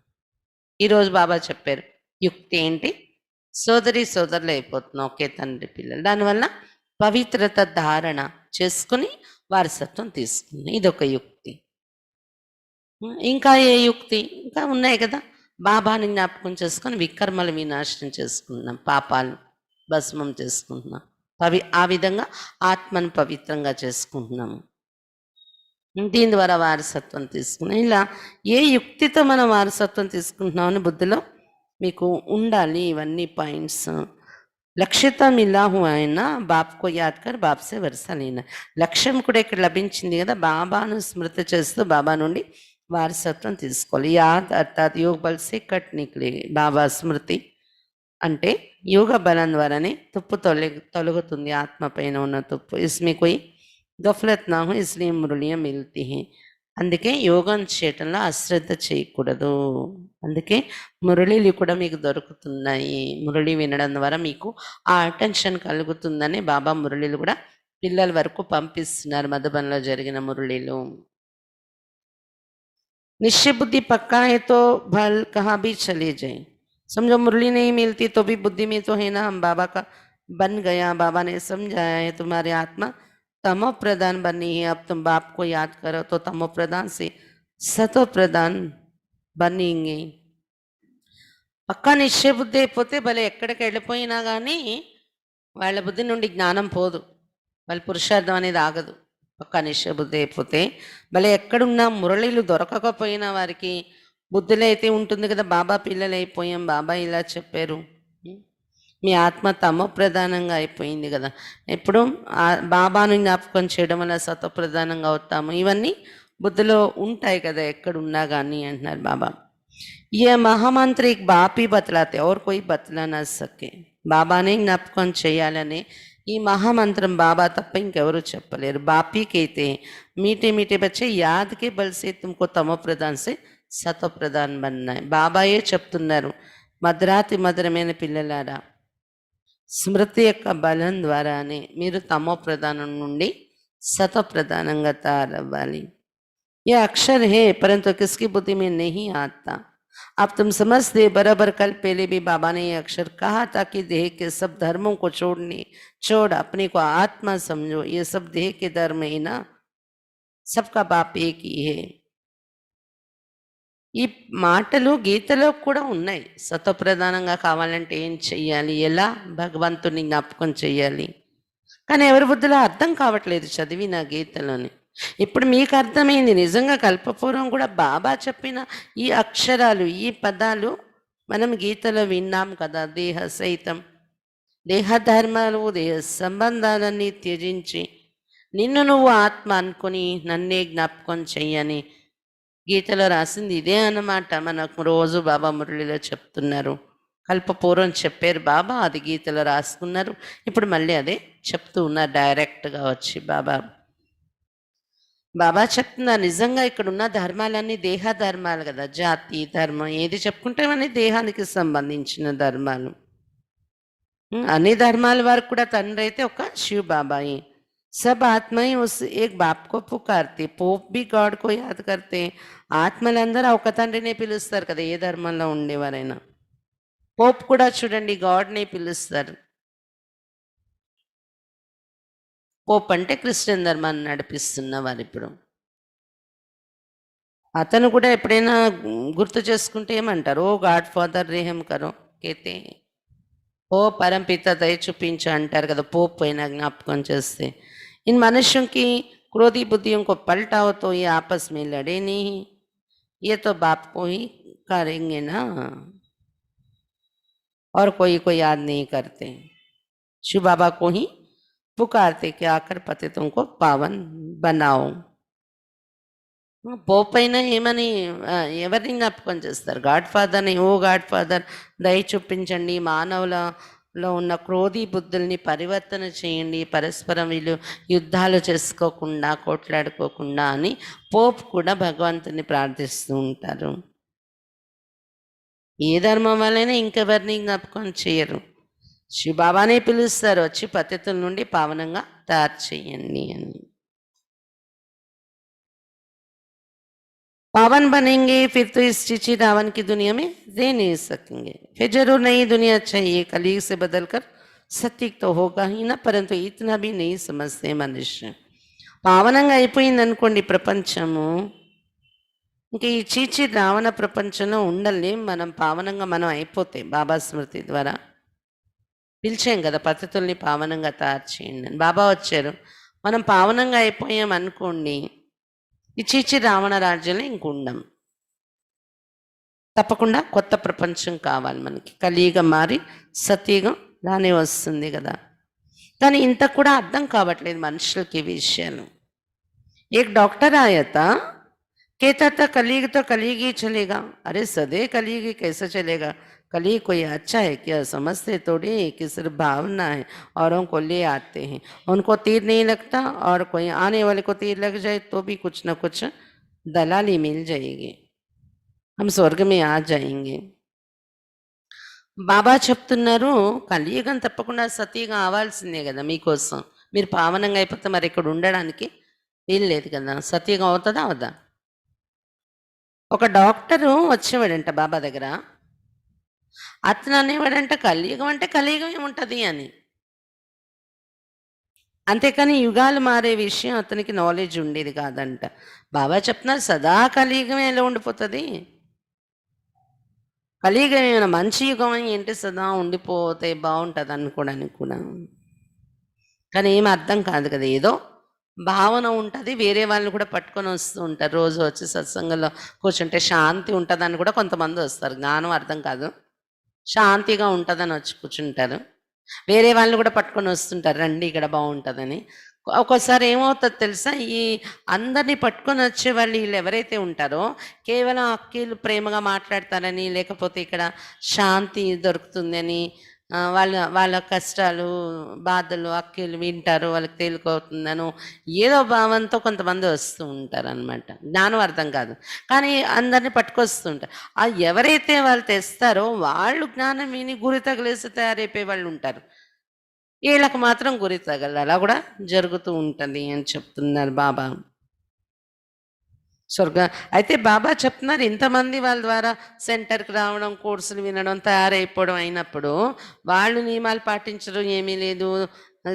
ఈరోజు బాబా చెప్పారు యుక్తి ఏంటి, సోదరి సోదరులు అయిపోతున్నాం ఒకే తండ్రి పిల్లలు. దానివల్ల పవిత్రత ధారణ చేసుకుని వారసత్వం తీసుకున్నాం. ఇదొక యుక్తి. ఇంకా ఏ యుక్తి ఇంకా ఉన్నాయి కదా. బాబాని జ్ఞాపకం చేసుకొని వికర్మలు వినాశనం చేసుకుంటున్నాం, పాపాలు భస్మం చేసుకుంటున్నాం. ఆ విధంగా ఆత్మను పవిత్రంగా చేసుకుంటున్నాము. దీని ద్వారా వారసత్వం తీసుకున్నాం. ఇలా ఏ యుక్తితో మనం వారసత్వం తీసుకుంటున్నామని బుద్ధిలో మీకు ఉండాలి ఇవన్నీ పాయింట్స్. లక్ష్యతో మిలా హువా है ना, बाप को याद कर बाप से वर्षा लेना. లక్ష్యం కూడా ఇక్కడ లభించింది కదా. బాబాను స్మృతి చేస్తూ బాబా నుండి వారసత్వం తీసుకోవాలి. యాద్ అర్థాత్ యోగ బల్ సే కట్ నిక్లే. బాబా స్మృతి అంటే యోగ బలం ద్వారానే తుప్పు తొలగుతుంది, ఆత్మ పైన ఉన్న తుప్పు. ఇస్మే కోయి గఫలత్ నా హో ఇస్లియే మురళియా మిల్తీ హై. అందుకే యోగం చేయటంలో అశ్రద్ధ చేయకూడదు. అందుకే మురళీలు కూడా మీకు దొరుకుతున్నాయి. మురళి వినడం ద్వారా మీకు ఆ అటెన్షన్ కలుగుతుందని బాబా మురళీలు కూడా పిల్లల వరకు పంపిస్తున్నారు. మధుబన్‌లో జరిగిన మురళీలు. निश्चय बुद्धि पक्का है तो भल कहाँ भी चले जाए। समझो मुरली नहीं मिलती तो भी बुद्धि में तो है ना, हम बाबा का बन गया, बाबा ने समझाया है तुम्हारी आत्मा तमो प्रधान बनी है, अब तुम बाप को याद करो तो तमो प्रधान से सतो प्रधान बनेंगे। పక్కా నిశ్చయ బుద్ధి అయిపోతే భలే ఎక్కడికి వెళ్ళిపోయినా కానీ వాళ్ళ బుద్ధి నుండి జ్ఞానం పోదు, వాళ్ళ పురుషార్థం అనేది ఆగదు. పక్కా నిశ్చయ బుద్ధి అయిపోతే భలే ఎక్కడున్నా మురళీలు దొరకకపోయినా వారికి బుద్ధిలో అయితే ఉంటుంది కదా, బాబా పిల్లలు అయిపోయాం, బాబా ఇలా చెప్పారు, మీ ఆత్మ తమో ప్రధానంగా అయిపోయింది కదా, ఎప్పుడు బాబాను జ్ఞాపకం చేయడం వల్ల సతో ప్రధానంగా అవుతాము, ఇవన్నీ బుద్ధిలో ఉంటాయి కదా ఎక్కడున్నా కానీ అంటున్నారు బాబా. ये महामंत्र एक बाप ही बतलाते और कोई बतला ना सके. బాబానే జ్ఞాపకం చేయాలనే ఈ మహామంత్రం బాబా తప్ప ఇంకెవరు చెప్పలేరు. బాపీకైతే మీఠे मीठे बच्चे याद के बल से तुमको तमो प्रधान से సతో ప్రధాన్ బన్నాయి. బాబాయే చెప్తున్నారు, మధురాతి మధురమైన పిల్లలారా, స్మృతి యొక్క బలం ద్వారానే మీరు తమో ప్రధానం నుండి సతో ప్రధానంగా తయారవ్వాలి. ये अक्षर है परंतु किसकी बुद्धि में नहीं आता. अब तुम समझते बराबर. कल पहले भी बाबा ने ये अक्षर कहा था कि देह के सब धर्मों को छोड़ अपने को आत्मा समझो. ये सब देह के धर्म है ना, सबका बाप एक ही है. ఈ మాటలు గీతలో కూడా ఉన్నాయి. సతోప్రధానంగా కావాలంటే ఏం చెయ్యాలి, ఎలా భగవంతుని జ్ఞాపకం చెయ్యాలి, కానీ ఎవరి బుద్ధిలో అర్థం కావట్లేదు చదివిన గీతలోని. ఇప్పుడు మీకు అర్థమైంది, నిజంగా కల్పపూర్వం కూడా బాబా చెప్పిన ఈ అక్షరాలు, ఈ పదాలు మనం గీతలో విన్నాం కదా. దేహ సహితం, దేహధర్మాలు, దేహ సంబంధాలన్నీ త్యజించి నిన్ను నువ్వు ఆత్మ అనుకుని నన్నే జ్ఞాపకం చెయ్యని గీతలో రాసింది ఇదే అన్నమాట. మనకు రోజు బాబా మురళిలో చెప్తున్నారు. కల్పపూర్వం చెప్పారు బాబా, అది గీతలో రాసుకున్నారు, ఇప్పుడు మళ్ళీ అదే చెప్తూ ఉన్నారు డైరెక్ట్గా వచ్చి బాబా. బాబా చెప్తున్నారు, నిజంగా ఇక్కడ ఉన్న ధర్మాలన్నీ దేహ ధర్మాలు కదా, జాతి ధర్మం ఏది చెప్పుకుంటే అన్నీ దేహానికి సంబంధించిన ధర్మాలు. అన్ని ధర్మాల వారికి కూడా తండ్రి అయితే ఒక శివ్ బాబాయి. सब आत्माएं उस एक बाप को पुकारते. पोप भी गाड को याद करते. ఆత్మలందరూ ఒక తండ్రినే పిలుస్తారు కదా, ఏ ధర్మంలో ఉండేవారైనా. పోప్ కూడా చూడండి గాడ్నే పిలుస్తారు. పోప్ అంటే క్రిస్టియన్ ధర్మాన్ని నడిపిస్తున్న వారు. ఇప్పుడు అతను కూడా ఎప్పుడైనా గుర్తు చేసుకుంటే ఏమంటారు, ఓ గాడ్ ఫాదర్ రేహం కరో కేతే, ఓ పరంపిత దయ చూపించు అంటారు కదా పోప్ అయినా జ్ఞాపకం చేస్తే. इन मनुष्यों की क्रोधी बुद्धियों को पलटाओ तो ये आपस में लड़े नहीं, ये तो बाप को ही करेंगे ना, और कोई को याद नहीं करते. शिव बाबा को ही पुकारते कि आकर पतितों को पावन बनाओ. పోప్ అయినా ఏమని ఎవరిని జ్ఞాపకం చేస్తారు, గాడ్ ఫాదర్ని. ఓ గాడ్ ఫాదర్ దయ చూపించండి, మానవులలో ఉన్న క్రోధీ బుద్ధుల్ని పరివర్తన చేయండి, పరస్పరం వీళ్ళు యుద్ధాలు చేసుకోకుండా కొట్లాడుకోకుండా అని పోప్ కూడా భగవంతుని ప్రార్థిస్తూ ఉంటారు. ఏ ధర్మం వల్లైనా ఇంకెవరిని జ్ఞాపకం చేయరు. శివబాబానే పిలుస్తారు, వచ్చి పతితుల నుండి పావనంగా తయారు చేయండి అని. पावन बनेंगे फिर तो इस चिची रावण की दुनिया में रह नहीं सकेंगे. फिर जरूर नई दुनिया चाहिए, कलयुग से बदलकर सत्य तो होगा ही ना, परंतु इतना भी नहीं समझते मनुष्य. పావనంగా అయిపోయింది అనుకోండి ప్రపంచము, ఇంకా ఈ చీచి రావణ ప్రపంచంలో ఉండలేం మనం. పావనంగా మనం అయిపోతే బాబా స్మృతి ద్వారా పిలిచాం కదా, పతితుల్ని పావనంగా తయారు చేయండి అని. బాబా వచ్చారు, మనం పావనంగా అయిపోయాం అనుకోండి, ఈ చీచి రావణ రాజ్యంలో ఇంకుండం. తప్పకుండా కొత్త ప్రపంచం కావాలి మనకి. కలియుగం మారి సత్యుగం రానే వస్తుంది కదా. కానీ ఇంత కూడా అర్థం కావట్లేదు మనుషులకి ఈ విషయాలు. एक डॉक्टर आया था, कहता था कलयुग तो कलयुग ही चलेगा. अरे सदे कलयुग ही कैसे चलेगा, कलयुग कोई अच्छा है क्या, समझते थोड़ी कि सिर्फ भावना है, औरों को ले आते हैं, उनको तीर नहीं लगता, और कोई आने वाले को तीर लग जाए तो भी कुछ ना कुछ दलाली मिल जाएगी, हम स्वर्ग में आ जाएंगे. బాబా చెప్తున్నారు కలియుగం తప్పకుండా సతీగా అవ్వాల్సిందే కదా మీకోసం. మీరు పావనంగా అయిపోతే మరి ఇక్కడ ఉండడానికి వీలు లేదు కదా. సతీగా అవుతుందా అవదా? ఒక డాక్టరు వచ్చేవాడంట బాబా దగ్గర. అతను అనేవాడంట కలియుగం అంటే కలియుగం ఏముంటది అని. అంతేకాని యుగాలు మారే విషయం అతనికి నాలెడ్జ్ ఉండేది కాదంట. బాబా చెప్తున్నారు సదా కలియుగమే ఎలా ఉండిపోతుంది, కలియుగం ఏమైనా మంచి యుగం అని ఏంటి సదా ఉండిపోతే బాగుంటుంది అనుకోవడానికి కూడా. కానీ ఏం అర్థం కాదు కదా, ఏదో భావన ఉంటుంది. వేరే వాళ్ళని కూడా పట్టుకొని వస్తూ ఉంటారు. రోజు వచ్చి సత్సంగంలో కూర్చుంటే శాంతి ఉంటుందని కూడా కొంతమంది వస్తారు. జ్ఞానం అర్థం కాదు, శాంతిగా ఉంటుందని వచ్చి కూర్చుంటారు. వేరే వాళ్ళని కూడా పట్టుకొని వస్తుంటారు, రండి ఇక్కడ బాగుంటుందని. ఒక్కోసారి ఏమవుతుంది తెలుసా, ఈ అందరినీ పట్టుకొని వచ్చే వాళ్ళు వీళ్ళు ఎవరైతే ఉంటారో కేవలం అక్కీలు ప్రేమగా మాట్లాడతారని, లేకపోతే ఇక్కడ శాంతి దొరుకుతుందని, వాళ్ళ వాళ్ళ కష్టాలు బాధలు అక్కీలు వింటారు, వాళ్ళకి తేలికవుతుందను ఏదో భావంతో కొంతమంది వస్తూ ఉంటారు అనమాట. జ్ఞానం అర్థం కాదు కానీ అందరినీ పట్టుకొస్తుంటారు. ఆ ఎవరైతే వాళ్ళు తెస్తారో వాళ్ళు జ్ఞానం విని గురి తగిలేసి తయారైపోయే వాళ్ళు ఉంటారు. వీళ్ళకి మాత్రం గురి తగలదు. అలా కూడా జరుగుతూ ఉంటుంది అని చెప్తున్నారు బాబా. స్వర్గ అయితే బాబా చెప్తున్నారు ఇంతమంది వాళ్ళ ద్వారా సెంటర్కి రావడం, కోర్సులు వినడం, తయారైపోవడం అయినప్పుడు వాళ్ళు నియమాలు పాటించడం ఏమీ లేదు,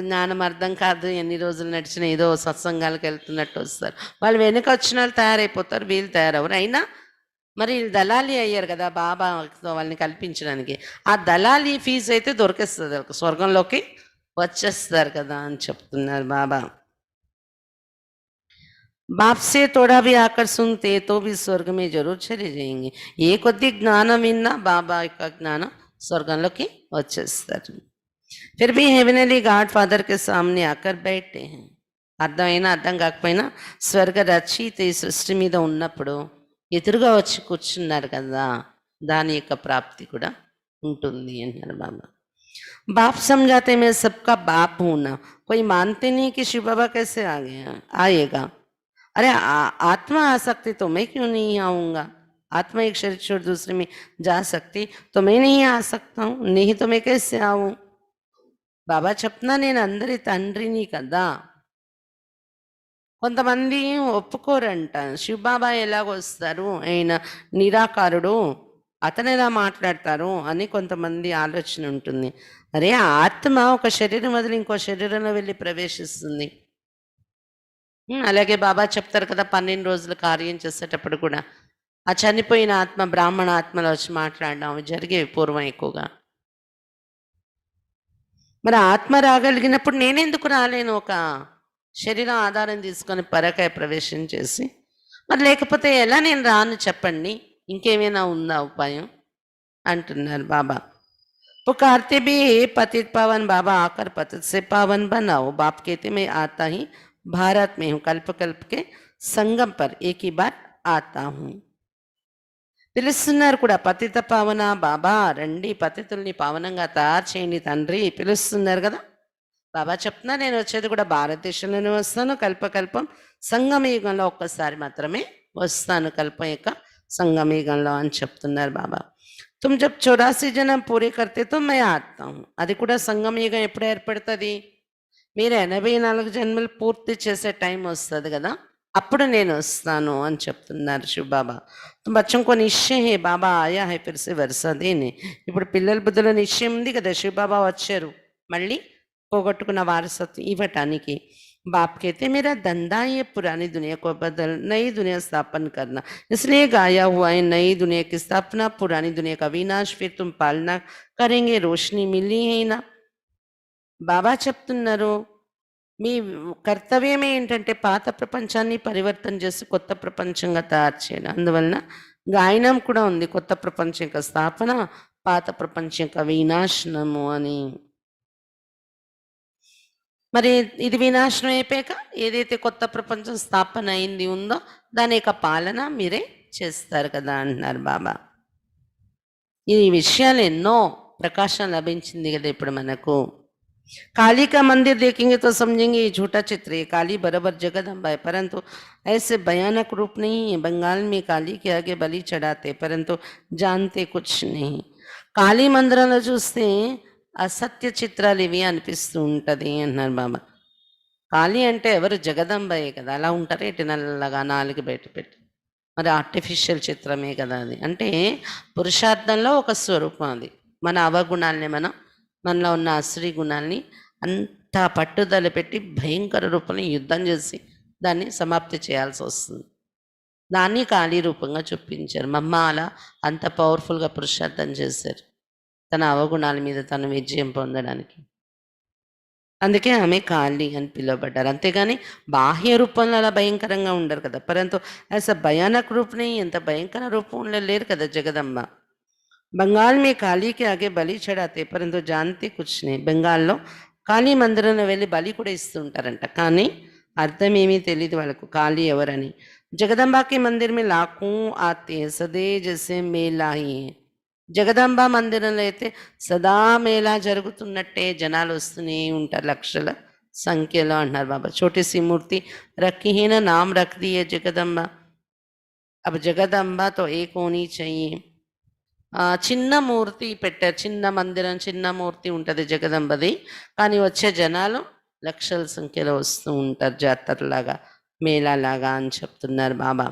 జ్ఞానం అర్థం కాదు, ఎన్ని రోజులు నడిచిన ఏదో సత్సంగాలకు వెళ్తున్నట్టు వస్తారు. వాళ్ళు వెనుక వచ్చిన వాళ్ళు తయారైపోతారు, వీళ్ళు తయారవరు. అయినా మరి వీళ్ళు దళాలి అయ్యారు కదా బాబాతో వాళ్ళని కల్పించడానికి. ఆ దళాలి ఫీజు అయితే దొరికేస్తుంది, వాళ్ళకి స్వర్గంలోకి వచ్చేస్తారు కదా అని చెప్తున్నారు బాబా. बाप से थोड़ा भी आकर सुनते तो भी स्वर्ग में जरूर चले जाएंगे. ఏ కొద్ది జ్ఞానం విన్నా బాబా యొక్క జ్ఞానం స్వర్గంలోకి వచ్చేస్తారు. फिर भी हेवनली गॉड फादर के सामने आकर बैठते हैं. అర్థమైనా అర్థం కాకపోయినా స్వర్గ రచయిత ఈ సృష్టి మీద ఉన్నప్పుడు ఎదురుగా వచ్చి కూర్చున్నారు కదా, దాని యొక్క ప్రాప్తి కూడా ఉంటుంది అన్నారు బాబా. बाप समझाते मैं सबका बाप हूं ना, कोई मानते नहीं कि शिव बाबा कैसे आ गया आएगा. अरे आत्मा आ सकती तो मैं क्यों नहीं आऊँगा. आत्मा एक शरीर छोड़ दूसरे में जा सकती तो मैं नहीं आ सकता हूँ, नहीं तो मैं कैसे आऊँ. బాబా చెప్తున్నా నేను అందరి తండ్రిని కదా. కొంతమంది ఒప్పుకోరంట, శివబాబా ఎలాగొస్తారు, ఆయన నిరాకారుడు, అతను ఎలా మాట్లాడతారు అని కొంతమంది ఆలోచన ఉంటుంది. అరే ఆత్మ ఒక శరీరం వదిలి ఇంకో శరీరంలో వెళ్ళి ప్రవేశిస్తుంది. అలాగే బాబా చెప్తారు కదా 12 రోజులు కార్యం చేసేటప్పుడు కూడా ఆ చనిపోయిన ఆత్మ బ్రాహ్మణ ఆత్మలో వచ్చి మాట్లాడడం అవి జరిగేవి పూర్వం ఎక్కువగా. మరి ఆత్మ రాగలిగినప్పుడు నేనెందుకు రాలేను, ఒక శరీరం ఆధారం తీసుకొని పరకాయ ప్రవేశం చేసి. మరి లేకపోతే ఎలా నేను రాను చెప్పండి, ఇంకేమైనా ఉందా ఉపాయం అంటున్నారు బాబా. पुकारते भी हे पतित पावन बाबा आकर पतित से पावन बनाओ. बाप कहते मैं आता ही भारत में हूँ, कल्प कल्प के संगम पर एक ही बार आता हूँ. పిలుస్తున్నారు కూడా, పతిత పావన బాబా రండి, పతితుల్ని పావనంగా తయారు చేయండి తండ్రి పిలుస్తున్నారు కదా. బాబా చెప్తున్నా నేను వచ్చేది కూడా భారతదేశంలోనే వస్తాను, కల్పకల్పం సంగమయుగంలో ఒక్కసారి మాత్రమే వస్తాను, కల్పం యొక్క సంగమయుగంలో అని చెప్తున్నారు బాబా. तुम जब 84 जन्म पूरे करते तो मैं आता हूँ. అది కూడా సంగమయుగం ఎప్పుడు ఏర్పడుతుంది, మీరు 84 జన్మలు పూర్తి చేసే టైం వస్తుంది కదా, అప్పుడు నేను వస్తాను అని చెప్తున్నారు శివ బాబా. तुम बच्चों को निश्चय है बाबा आया है फिर से वर्षा देने. ఇప్పుడు పిల్లల బుద్ధిలో నిశ్చయం ఉంది కదా, శివ బాబా వచ్చారు మళ్ళీ పోగొట్టుకున్న వారసత్వం ఇవ్వటానికి. बाप कहते मेरा धंधा ये पुरानी दुनिया को बदल नई दुनिया स्थापन करना, इसलिए गाया हुआ है नई दुनिया की स्थापना, पुरानी दुनिया का विनाश, फिर तुम पालना करेंगे. रोशनी मिली है ना. బాబా చెప్తున్నారు మీ కర్తవ్యం ఏంటంటే పాత ప్రపంచాన్ని పరివర్తన చేసి కొత్త ప్రపంచంగా తయారు చేయడం. అందువలన గాయనం కూడా ఉంది, కొత్త ప్రపంచం యొక్క స్థాపన, పాత ప్రపంచం యొక్క వినాశనము అని. మరి ఇది వినాశనం అయిపోయాక ఏదైతే కొత్త ప్రపంచం స్థాపన అయింది ఉందో దాని యొక్క పాలన మీరే చేస్తారు కదా అంటున్నారు బాబా. ఈ విషయాలు ఎన్నో ప్రకాశం లభించింది కదా ఇప్పుడు మనకు. काली का मंदिर देखेंगे तो समझेंगे ये छोटा चित्र है, काली बराबर जगदम्बा है, परंतु ऐसे भयानक रूप नहीं है। बंगाल में काली के आगे बलि चढ़ाते परंतु जानते कुछ नहीं. కాళీ మందిరంలో చూస్తే అసత్య చిత్రాలు ఇవి అనిపిస్తూ ఉంటది అన్నారు బాబా. కాళీ అంటే ఎవరు? జగదంబయే కదా. అలా ఉంటారు ఇటు నల్లగా నాలుగు బయట పెట్టి, మరి ఆర్టిఫిషియల్ చిత్రమే కదా అది. అంటే పురుషార్థంలో ఒక స్వరూపం అది. మన అవగుణాలని మనలో ఉన్న అశ్రీ గుణాల్ని అంత పట్టుదల పెట్టి భయంకర రూపంలో యుద్ధం చేసి దాన్ని సమాప్తి చేయాల్సి వస్తుంది. దాన్ని కాళీ రూపంగా చూపించారు. మమ్మ అలా అంత పవర్ఫుల్గా పురుషార్థం చేశారు తన అవగుణాల మీద తను విజయం పొందడానికి. అందుకే ఆమె కాళీ అని పిలువబడ్డారు. అంతేగాని బాహ్య రూపంలో అలా భయంకరంగా ఉండరు కదా. పరంతు ऐसा भयानक रूप नहीं, ఎంత భయంకర రూపంలో లేరు కదా జగదంబ. बंगाल में काली के आगे बलि चढ़ाते परंतु जानते कुछ नहीं. బెంగాల్లో కాళీ మందిరంలో వెళ్ళి బలి కూడా ఇస్తూ ఉంటారంట, కానీ అర్థం ఏమీ తెలియదు వాళ్ళకు కాళీ ఎవరని. जगदम्बा के मंदिर में लाखों आते हैं सदे जैसे मेला ही है. జగదంబ మందిరంలో అయితే సదా మేళా జరుగుతున్నట్టే జనాలు వస్తూనే ఉంటారు లక్షల సంఖ్యలో అంటున్నారు బాబా. छोटी सी मूर्ति रखी है ना, नाम रख दी है जगदम्बा. अब जगदम्बा तो एक होनी चाहिए. చిన్న మూర్తి పెట్టారు, చిన్న మందిరం చిన్న మూర్తి ఉంటుంది జగదంబది, కానీ వచ్చే జనాలు లక్షల సంఖ్యలో వస్తూ ఉంటారు జాతరలాగా మేళాలాగా అని చెప్తున్నారు బాబా.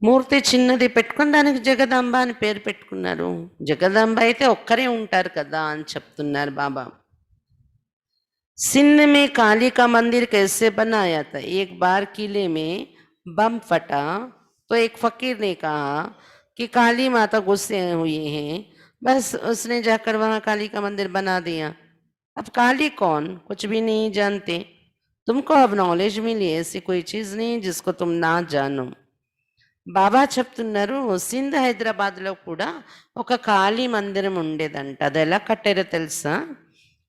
మూర్తి చిన్నది పెట్టుకుని దానికి జగదంబ అని పేరు పెట్టుకున్నారు. జగదంబ అయితే ఒక్కరే ఉంటారు కదా అని చెప్తున్నారు బాబా. सिंध में काली का मंदिर कैसे बनाया था? एक बार किले में बम फटा तो एक फकीर ने कहा कि काली माता गुस्से हुई हैं, बस उसने जाकर वहां काली का मंदिर बना दिया. अब काली कौन? कुछ भी नहीं जानते. तुमको अब नॉलेज मिली, ऐसी कोई चीज नहीं जिसको तुम ना जानो. బాబా చెప్తున్నారు, సింధ్ హైదరాబాద్లో కూడా ఒక కాళీ మందిరం ఉండేదంట. అది ఎలా కట్టారో తెలుసా?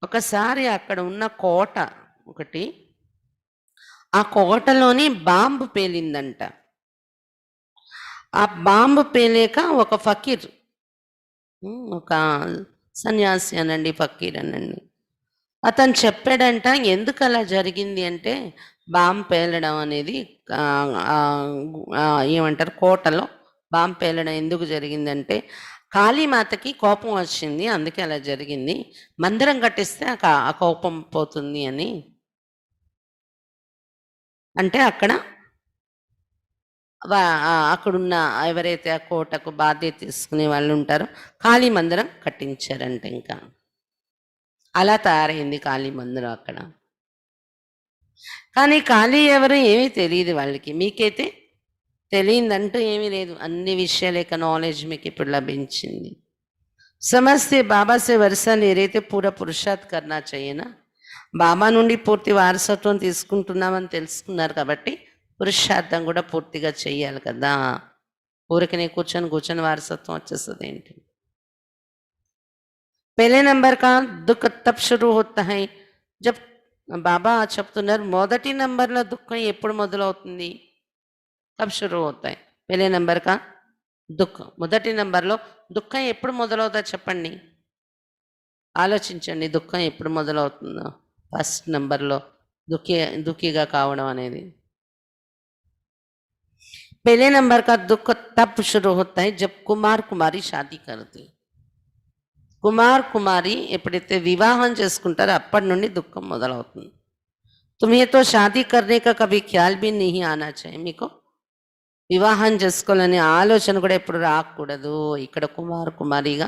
ఒకసారి అక్కడ ఉన్న కోట ఒకటి, ఆ కోటలోని బాంబు పేలిందంట. ఆ బాంబు పేలేక ఒక ఫకీర్, ఒక సన్యాసి అనండి ఫకీర్ అనండి, అతను చెప్పాడంట ఎందుకు అలా జరిగింది అంటే, బాంబు పేలడం అనేది ఏమంటారు, కోటలో బాంబు పేలడం ఎందుకు జరిగిందంటే కాళీమాతకి కోపం వచ్చింది, అందుకే అలా జరిగింది. మందిరం కట్టిస్తే ఆ కోపం పోతుంది అని. అంటే అక్కడున్న ఎవరైతే ఆ కోటకు బాధ్యత తీసుకునే వాళ్ళు ఉంటారో కాళీ మందిరం కట్టించారంట. ఇంకా అలా తయారైంది కాళీ మందిరం అక్కడ. కానీ కాళీ ఎవరు ఏమీ తెలియదు వాళ్ళకి. మీకైతే తెలియదంటూ ఏమీ లేదు, అన్ని విషయాల యొక్క నాలెడ్జ్ మీకు ఇప్పుడు లభించింది. సమస్తే బాబా సే వరసా నేరైతే పూరా పురుషార్థ్ కర్నా చేయనా. బాబా నుండి పూర్తి వారసత్వం తీసుకుంటున్నామని తెలుసుకున్నారు కాబట్టి పురుషార్థం కూడా పూర్తిగా చెయ్యాలి కదా. ఊరికనే కూర్చొని వారసత్వం వచ్చేస్తుంది ఏంటి? पहले नंबर का दुख तब शुरू होता है जब బాబా చెప్తున్నారు మొదటి నంబర్లో దుఃఖం ఎప్పుడు మొదలవుతుంది? కబ్ షురూ అవుతాయి. పెళ్ళే నంబర్ కా దుఃఖం, మొదటి నంబర్లో దుఃఖం ఎప్పుడు మొదలవుతుందో చెప్పండి, ఆలోచించండి. దుఃఖం ఎప్పుడు మొదలవుతుందో ఫస్ట్ నంబర్లో దుఃఖిగా కావడం అనేది. पहले नंबर का दुख तब शुरू होता है जब कुमार कुमारी शादी करती. కుమార్ కుమారి ఎప్పుడైతే వివాహం చేసుకుంటారో అప్పటి నుండి దుఃఖం మొదలవుతుంది. तुम्हें तो शादी करने का कभी ख्याल भी नहीं आना चाहिए. మీకు వివాహం చేసుకోవాలనే ఆలోచన కూడా ఎప్పుడు రాకూడదు. ఇక్కడ కుమార్ కుమారిగా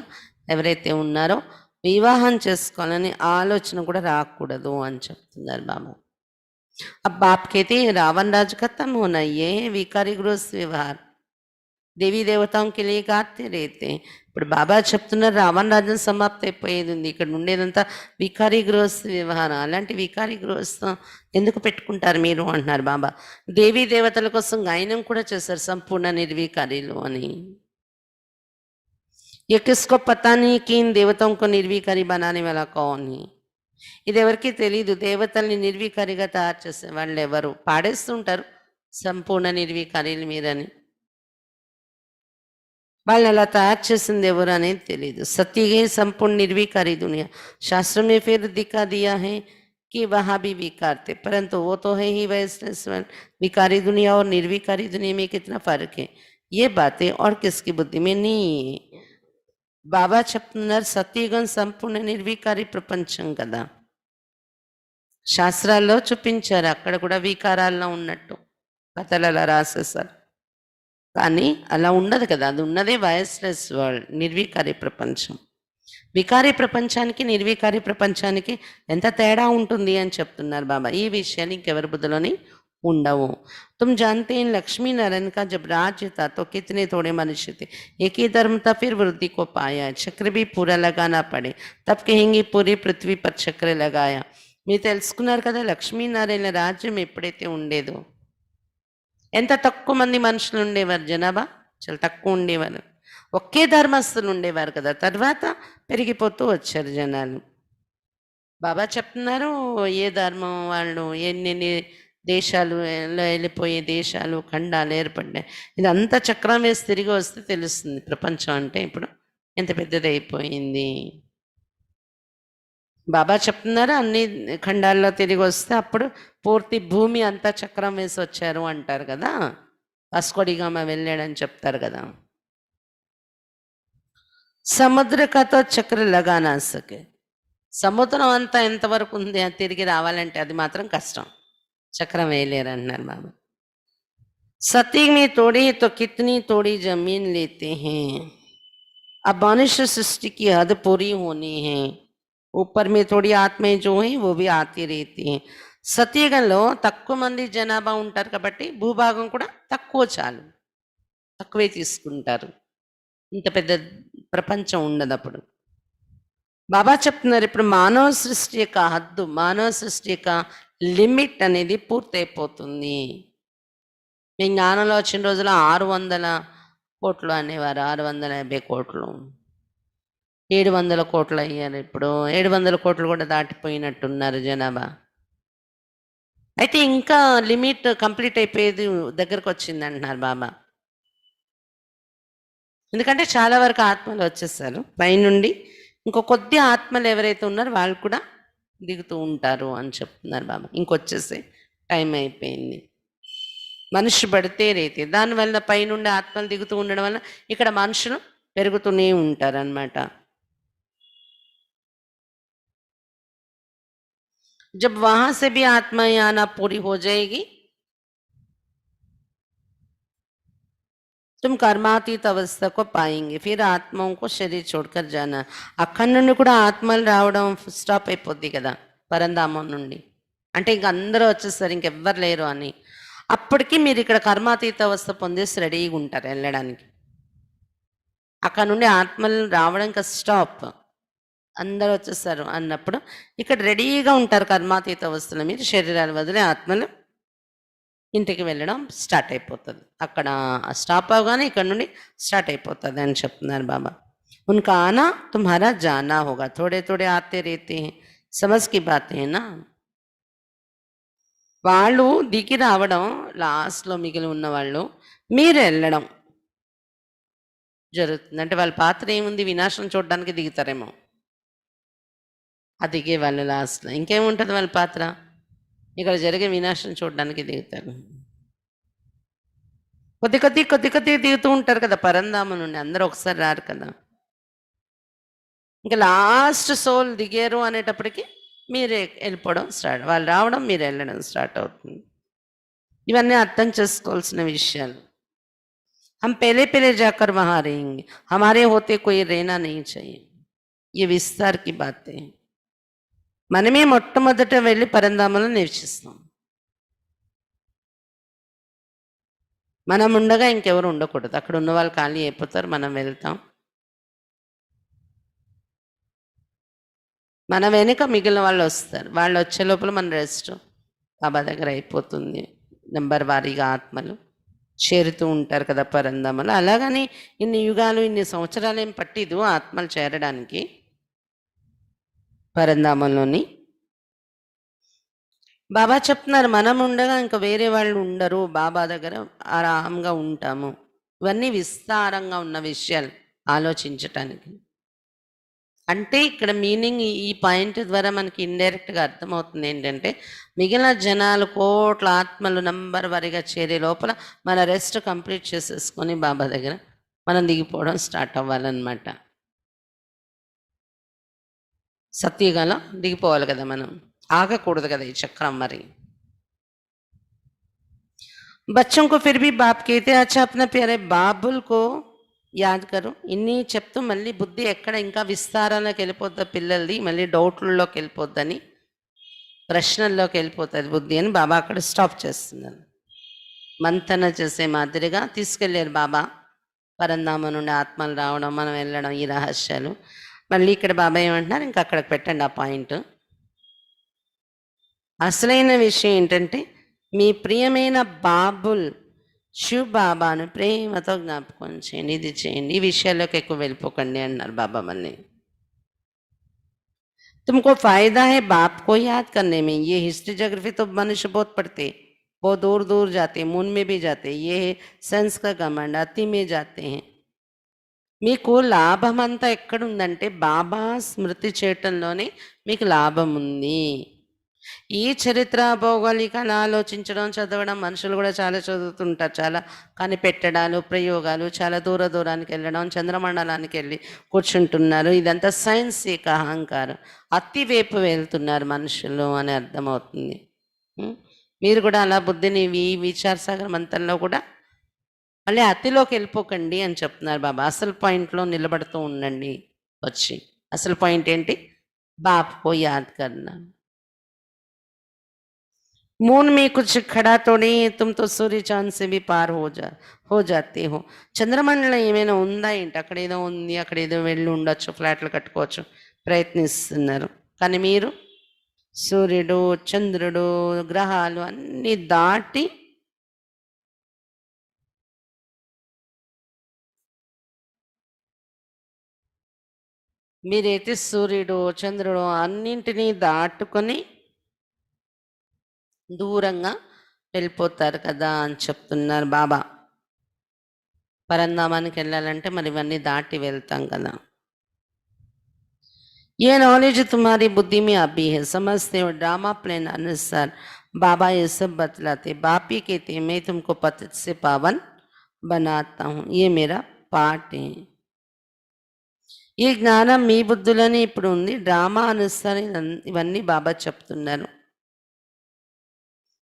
ఎవరైతే ఉన్నారో వివాహం చేసుకోవాలని ఆలోచన కూడా రాకూడదు అని చెప్తున్నారు బాబా. अब बाप कहते हैं रावण राज खत्म होना, ये है विकारी गृहस्थ व्यवहार. దేవీ దేవతాం के लिए गाते रहते हैं. ఇప్పుడు బాబా చెప్తున్నారు రావణ రాజ్యం సమాప్తి అయిపోయేది ఉంది, ఇక్కడ ఉండేదంతా వికారీ గృహస్థ వ్యవహారం. అలాంటి వికారీ గృహస్థం ఎందుకు పెట్టుకుంటారు మీరు అంటున్నారు బాబా. దేవీ దేవతల కోసం గాయనం కూడా చేశారు సంపూర్ణ నిర్వికారీలు అని. ये किसको पता नहीं कि इन देवताओं को निर्विकारी बनाने वाला कौन है. ఇది ఎవరికి తెలియదు. దేవతల్ని నిర్వికారిగా తయారు చేసే వాళ్ళు ఎవరు? పాడేస్తుంటారు సంపూర్ణ నిర్వికారీలు మీరని. వాళ్ళని అలా తయారు చేసింది ఎవరు అనేది తెలియదు. సత్యగే సంపూर्ण निर्विकारी दुनिया शास्त्र में फिर दिखा दिया है कि वहाँ भी विकार थे, परंतु वो तो है ही वैसे विकारी दुनिया और निर्विकारी दुनिया में कितना फर्क है, ये बातें और किसकी बुद्धि में नहीं है. బాబా చెప్తున్నారు సత్యయుగం సంపూర్ణ నిర్వికారి ప్రపంచం కదా. శాస్త్రాల్లో చూపించారు అక్కడ కూడా వికారాల్లో ఉన్నట్టు కథలు అలా రాసేసారు. కానీ అలా ఉండదు కదా, అది ఉన్నదే వయస్లెస్ వరల్డ్, నిర్వికారి ప్రపంచం. వికారి ప్రపంచానికి నిర్వికారి ప్రపంచానికి ఎంత తేడా ఉంటుంది అని చెప్తున్నారు బాబా. ఈ విషయాలు ఇంకెవరి బుద్ధిలోని ఉండవు. तुम जानते हैं लक्ष्मी नारायण का जब राज्य था तो कितने थोड़े मनुष्य थे, एक ही धर्म था, फिर वृद्धि को पाया, चक्र भी पूरा लगाना पड़े तब कहेंगे पूरी पृथ्वी पर चक्र लगाया. మీరు తెలుసుకున్నారు కదా లక్ష్మీనారాయణ రాజ్యం ఎప్పుడైతే ఉండేదో ఎంత తక్కువ మంది మనుషులు ఉండేవారు, జనాభా చాలా తక్కువ ఉండేవారు, ఒకే ధర్మస్తులు ఉండేవారు కదా. తర్వాత పెరిగిపోతూ వచ్చారు జనాలు. బాబా చెప్తున్నారు ఏ ధర్మం వాళ్ళు ఎన్నెన్ని దేశాలు వెళ్ళిపోయే దేశాలు ఖండాలు ఏర్పడ్డాయి. ఇదంతా చక్రం వేసి తిరిగి వస్తే తెలుస్తుంది ప్రపంచం అంటే ఇప్పుడు ఎంత పెద్దది అయిపోయింది. బాబా చెప్తున్నారు అన్ని ఖండాల్లో తిరిగి వస్తే అప్పుడు పూర్తి భూమి అంతా చక్రం వేసి వచ్చారు అంటారు కదా. వాస్కోడిగామా వెళ్ళాడని చెప్తారు కదా. సముద్ర కథ చక్ర లగానా సకే, సముద్రం అంతా ఎంతవరకు ఉంది అది తిరిగి రావాలంటే అది మాత్రం కష్టం, చక్రం వేయలేరు అంటున్నారు బాబా. सती में तोड़ी तो कितनी तोड़ी जमीन लेते हैं, अब मनुष्य सृष्टि की हद पूरी होनी है, ऊपर में थोड़ी आत्माएं जो हैं वो भी आती रहती हैं. సత్యయుగంలో తక్కువ మంది జనాభా ఉంటారు కాబట్టి భూభాగం కూడా తక్కువ, చాలు తక్కువే తీసుకుంటారు, ఇంత పెద్ద ప్రపంచం ఉండదు అప్పుడు. బాబా చెప్తున్నారు ఇప్పుడు మానవ సృష్టి యొక్క హద్దు, మానవ సృష్టి యొక్క లిమిట్ అనేది పూర్తయిపోతుంది. మీ జ్ఞానంలో వచ్చిన రోజుల 600 కోట్లు అనేవారు, 650 కోట్లు, 700 కోట్లు అయ్యారు. ఇప్పుడు 700 కోట్లు కూడా దాటిపోయినట్టున్నారు జనాభా. అయితే ఇంకా లిమిట్ కంప్లీట్ అయిపోయేది దగ్గరకు వచ్చింది అంటున్నారు బాబా. ఎందుకంటే చాలా వరకు ఆత్మలు వచ్చేసారు పైనుండి, ఇంకో కొద్ది ఆత్మలు ఎవరైతే ఉన్నారో వాళ్ళు కూడా దిగుతూ ఉంటారు అని చెప్తున్నారు బాబా. ఇంకొచ్చేసే టైం అయిపోయింది. మనుషు పడితే రైతే దానివల్ల పైనుండి ఆత్మలు దిగుతూ ఉండడం వల్ల ఇక్కడ మనుషులు పెరుగుతూనే ఉంటారు అన్నమాట. जब वहां से भी आत्माएं आना पूरी हो जाएगी तुम कर्मातीत अवस्था को पाएंगे, फिर आत्माओं को शरीर छोड़कर जाना. అక్కడి నుండి కూడా ఆత్మలు రావడం స్టాప్ అయిపోద్ది కదా పరంధామం నుండి, అంటే ఇంక అందరూ వచ్చేస్తారు, ఇంకెవ్వరు లేరు అని. అప్పటికి మీరు ఇక్కడ కర్మాతీత అవస్థ పొందేసి రెడీగా ఉంటారు వెళ్ళడానికి. అక్కడ నుండి ఆత్మలు రావడం ఇంకా స్టాప్, అందరూ వచ్చేస్తారు అన్నప్పుడు ఇక్కడ రెడీగా ఉంటారు కర్మాతీత అవస్థలో. మీరు శరీరాలు వదిలే ఆత్మలు ఇంటికి వెళ్ళడం స్టార్ట్ అయిపోతుంది. అక్కడ స్టాప్ అవగానే ఇక్కడ నుండి స్టార్ట్ అయిపోతుంది అని చెప్తున్నారు బాబా. उनका आना तुम्हारा जाना होगा, थोड़े थोड़े आते रहते हैं, समझ की बातें है ना. వాళ్ళు దిగి రావడం, లాస్ట్లో మిగిలి ఉన్న వాళ్ళు మీరు వెళ్ళడం జరుగుతుంది. అంటే వాళ్ళ పాత్ర ఏముంది, వినాశనం చూడడానికి దిగుతారేమో, ఆ దిగే వాళ్ళు లాస్ట్లో ఇంకేముంటుంది వాళ్ళ పాత్ర, ఇక్కడ జరిగే వినాశనం చూడడానికి దిగుతారు. కొద్ది కొద్ది దిగుతూ ఉంటారు కదా పరంధామం నుండి, అందరూ ఒకసారి రారు కదా. ఇంకా లాస్ట్ సోల్ దిగారు అనేటప్పటికి మీరే వెళ్ళిపోవడం స్టార్ట్, వాళ్ళు రావడం మీరు వెళ్ళడం స్టార్ట్ అవుతుంది. ఇవన్నీ అర్థం చేసుకోవాల్సిన విషయాలు. हम पहले पहले जाकर वहां रहेंगे, हमारे होते कोई रहना नहीं चाहिए, ये विस्तार की बातें हैं. మనమే మొట్టమొదట వెళ్ళి పరంధామంలో నివసిస్తాం. మనం ఉండగా ఇంకెవరు ఉండకూడదు, అక్కడ ఉన్న వాళ్ళు ఖాళీ అయిపోతారు, మనం వెళ్తాం. మన వెనుక మిగిలిన వాళ్ళు వస్తారు, వాళ్ళు వచ్చే లోపల మన రెస్ట్ బాబా దగ్గర అయిపోతుంది. నెంబర్ వారీగా ఆత్మలు చేరుతూ ఉంటారు కదా పరంధామలో. అలాగని ఇన్ని యుగాలు ఇన్ని సంవత్సరాలు ఏం పట్టిదు ఆత్మలు చేరడానికి పరంధామంలోని. బాబా చెప్తున్నారు మనం ఉండగా ఇంకా వేరే వాళ్ళు ఉండరు, బాబా దగ్గర ఆరాంగా ఉంటాము, ఇవన్నీ విస్తారంగా ఉన్న విషయాలు ఆలోచించటానికి. అంటే ఇక్కడ మీనింగ్ ఈ పాయింట్ ద్వారా మనకి ఇండైరెక్ట్‌గా అర్థమవుతుంది ఏంటంటే, మిగిలిన జనాలు కోట్ల ఆత్మలు నంబర్ వారీగా చేరే లోపల మన రెస్ట్ కంప్లీట్ చేసేసుకొని బాబా దగ్గర మనం దిగిపోవడం స్టార్ట్ అవ్వాలన్నమాట. సత్యుగంలో దిగిపోవాలి కదా మనం. ఆగకూడదు కదా ఈ చక్రం మరి. बच्चों को फिर भी बाप कहते हैं अच्छा अपना प्यारे बाबुल को యాద్ కరు. ఇన్ని చెప్తూ మళ్ళీ బుద్ధి ఎక్కడ ఇంకా విస్తారాలకు వెళ్ళిపోద్దా పిల్లలది, మళ్ళీ డౌట్లలోకి వెళ్ళిపోద్దని, ప్రశ్నల్లోకి వెళ్ళిపోతుంది బుద్ధి అని బాబా అక్కడ స్టాప్ చేస్తున్నారు. మంతన చేసే మాదిరిగా తీసుకెళ్ళారు బాబా. పరంధామ నుండి ఆత్మలు రావడం, మనం వెళ్ళడం, ఈ రహస్యాలు. మళ్ళీ ఇక్కడ బాబా ఏమంటున్నారు, ఇంకా అక్కడికి పెట్టండి ఆ పాయింట్. అసలైన విషయం ఏంటంటే, మీ ప్రియమైన బాబుల్ శివ్ బాబాను ప్రేమతో జ్ఞాపకం చేయండి, ఇది చేయండి, ఈ విషయాల్లోకి ఎక్కువ వెళ్ళిపోకండి అన్నారు బాబా మళ్ళీ. तुमको फायदा है बाप को याद करने में. ये हिस्ट्री जोग्राफी तो मनुष्य बहुत पढ़ते, बहुत दूर दूर जाते, मून में भी जाते. ये सेंस का घमंड अति में जाते हैं. మీకు లాభం అంతా ఎక్కడుందంటే బాబా స్మృతి చేయటంలోనే మీకు లాభం ఉంది. ఈ చరిత్ర భౌగోళికాలు ఆలోచించడం, చదవడం, మనుషులు కూడా చాలా చదువుతుంటారు, చాలా కనిపెట్టడాలు, ప్రయోగాలు, చాలా దూరానికి వెళ్ళడం, చంద్రమండలానికి వెళ్ళి కూర్చుంటున్నారు. ఇదంతా సైన్స్ యొక్క అహంకారం. అతివైపు వెళ్తున్నారు మనుషులు అని అర్థమవుతుంది. మీరు కూడా అలా బుద్ధిని ఈ విచారసాగర మంత్రంలో కూడా మళ్ళీ అతిలోకి వెళ్ళిపోకండి అని చెప్తున్నారు బాబా. అసలు పాయింట్లో నిలబడుతూ ఉండండి వచ్చి. అసలు పాయింట్ ఏంటి, బాప్కో యాద్ కర్నా. मून में कुछ खड़ा तोड़ी तुम तो सूर्य चांद से भी पार हो जाते हो. చంద్రమండలం ఏమైనా ఉందా ఏంటి, అక్కడేదో ఉంది, అక్కడేదో వెళ్ళి ఉండొచ్చు, ఫ్లాట్లు కట్టుకోవచ్చు ప్రయత్నిస్తున్నారు. కానీ మీరు సూర్యుడు, చంద్రుడు, గ్రహాలు అన్నీ దాటి మీరైతే సూర్యుడు, చంద్రుడు అన్నింటినీ దాటుకొని దూరంగా వెళ్ళిపోతారు కదా అని చెప్తున్నారు బాబా. పరంధామానికి వెళ్ళాలంటే మరి ఇవన్నీ దాటి వెళ్తాం కదా. ये नॉलेज तुम्हारी बुद्धि में अभी है, समझते हो. ड्रामा प्लान अनुसार बाबा ये सब बतलाते. बाप ही कहते मैं तुमको पतित से पावन बनाता हूँ, ये मेरा पाठ है. ఈ జ్ఞానం మీ బుద్ధులని ఇప్పుడు ఉంది. డ్రామా అనుసారం ఇవన్నీ బాబా చెప్తున్నారు.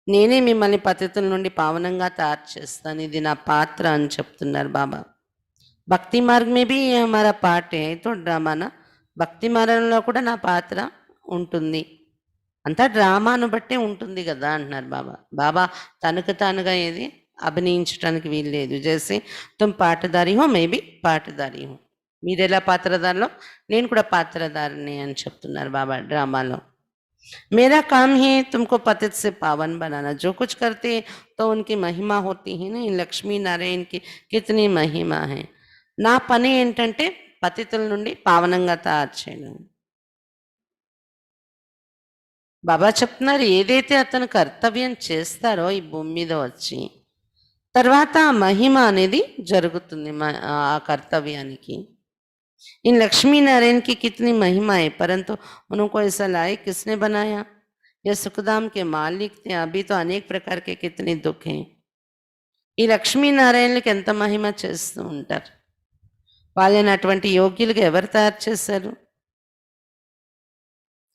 నేనే మిమ్మల్ని పతితుల నుండి పావనంగా తయారు చేస్తాను, ఇది నా పాత్ర అని చెప్తున్నారు బాబా. భక్తి మార్గమే బి హమారా పాటే తో డ్రామానా. భక్తి మార్గంలో కూడా నా పాత్ర ఉంటుంది, అంతా డ్రామాను బట్టే ఉంటుంది కదా అంటున్నారు బాబా. బాబా తనకు తానుగా ఏది అభినయించడానికి వీల్లేదు. జైసే తుమ్ పాటదారి హో మే బి పాటదారి హో. మీరు ఎలా పాత్రధారిలో నేను కూడా పాత్రధారిని అని చెప్తున్నారు బాబా డ్రామాలో. मेरा काम है तुमको पतित से पावन बनाना. जो कुछ करते तो उनकी महिमा होती है ना. लक्ष्मी नारायण की कितनी महिमा है. నా పని ఏంటంటే పతితుల నుండి పావనంగా తయారు చేయడం. బాబా చెప్తున్నారు, ఏదైతే అతను కర్తవ్యం చేస్తారో ఈ భూమి మీద వచ్చి, తర్వాత ఆ మహిమ అనేది జరుగుతుంది ఆ కర్తవ్యానికి. इन लक्ष्मी नारायण की कितनी महिमा है, परंतु उनको ऐसा लायक किसने बनाया. यह सुखधाम के मालिक थे, अभी तो अनेक प्रकार के कितने दुख हैं. ఈ లక్ష్మీనారాయణకి ఎంత మహిమ చేస్తూ ఉంటారు. వాళ్ళని అటువంటి యోగ్యులుగా ఎవరు తయారు చేశారు.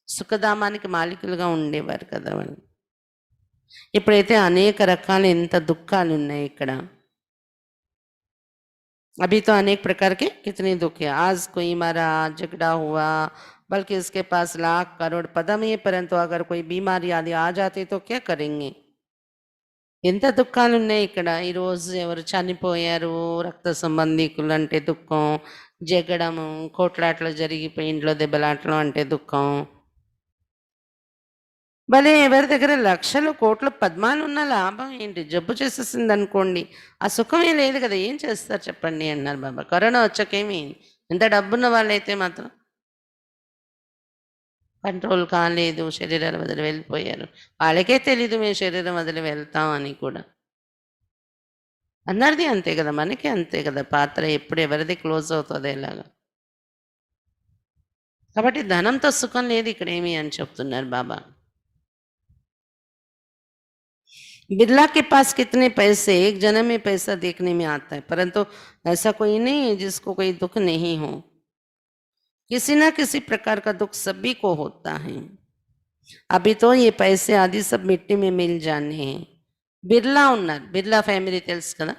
సుఖధామానికి మాలికులుగా ఉండేవారు కదా వాళ్ళు. ఇప్పుడైతే అనేక రకాల ఎంత దుఃఖాలు ఉన్నాయి ఇక్కడ. अभी तो अनेक प्रकार के कितने दुख है. आज कोई मारा, झगड़ा हुआ, बल्कि उसके पास लाख करोड़ पदम है, परंतु अगर कोई बीमारी आदि आ जाती तो क्या करेंगे. ఎంత దుఃఖాలు ఉన్నాయి ఇక్కడ. ఈరోజు ఎవరు చనిపోయారు, రక్త సంబంధికులు అంటే దుఃఖం, జగడము, కోట్లాట్లు జరిగిపోయి ఇంట్లో దెబ్బలాట్లు అంటే దుఃఖం. భలే ఎవరి దగ్గర లక్షలు కోట్ల పద్మాలు ఉన్న లాభం ఏంటి. జబ్బు చేసేసింది అనుకోండి, ఆ సుఖమే లేదు కదా, ఏం చేస్తారు చెప్పండి అన్నారు బాబా. కరోనా వచ్చాకేమి ఎంత డబ్బున్న వాళ్ళైతే మాత్రం కంట్రోల్ కాలేదు, శరీరాలు వదిలి వెళ్ళిపోయారు. వాళ్ళకే తెలీదు మేము శరీరం వదిలి వెళ్తాం అని కూడా. అందరిది అంతే కదా, మనకి అంతే కదా, పాత్ర ఎప్పుడు ఎవరిది క్లోజ్ అవుతుంది ఎలాగా. కాబట్టి ధనంతో సుఖం లేదు ఇక్కడేమి అని చెప్తున్నారు బాబా. बिरला के पास कितने पैसे, एक जन्म में पैसा देखने में आता है, परंतु ऐसा कोई नहीं है जिसको कोई दुख नहीं हो. किसी ना किसी प्रकार का दुख सभी को होता है. अभी तो ये पैसे आदि सब मिट्टी में मिल जाने हैं. బిర్లా ఉన్నారు, బిర్లా ఫ్యామిలీ తెలుసు కదా,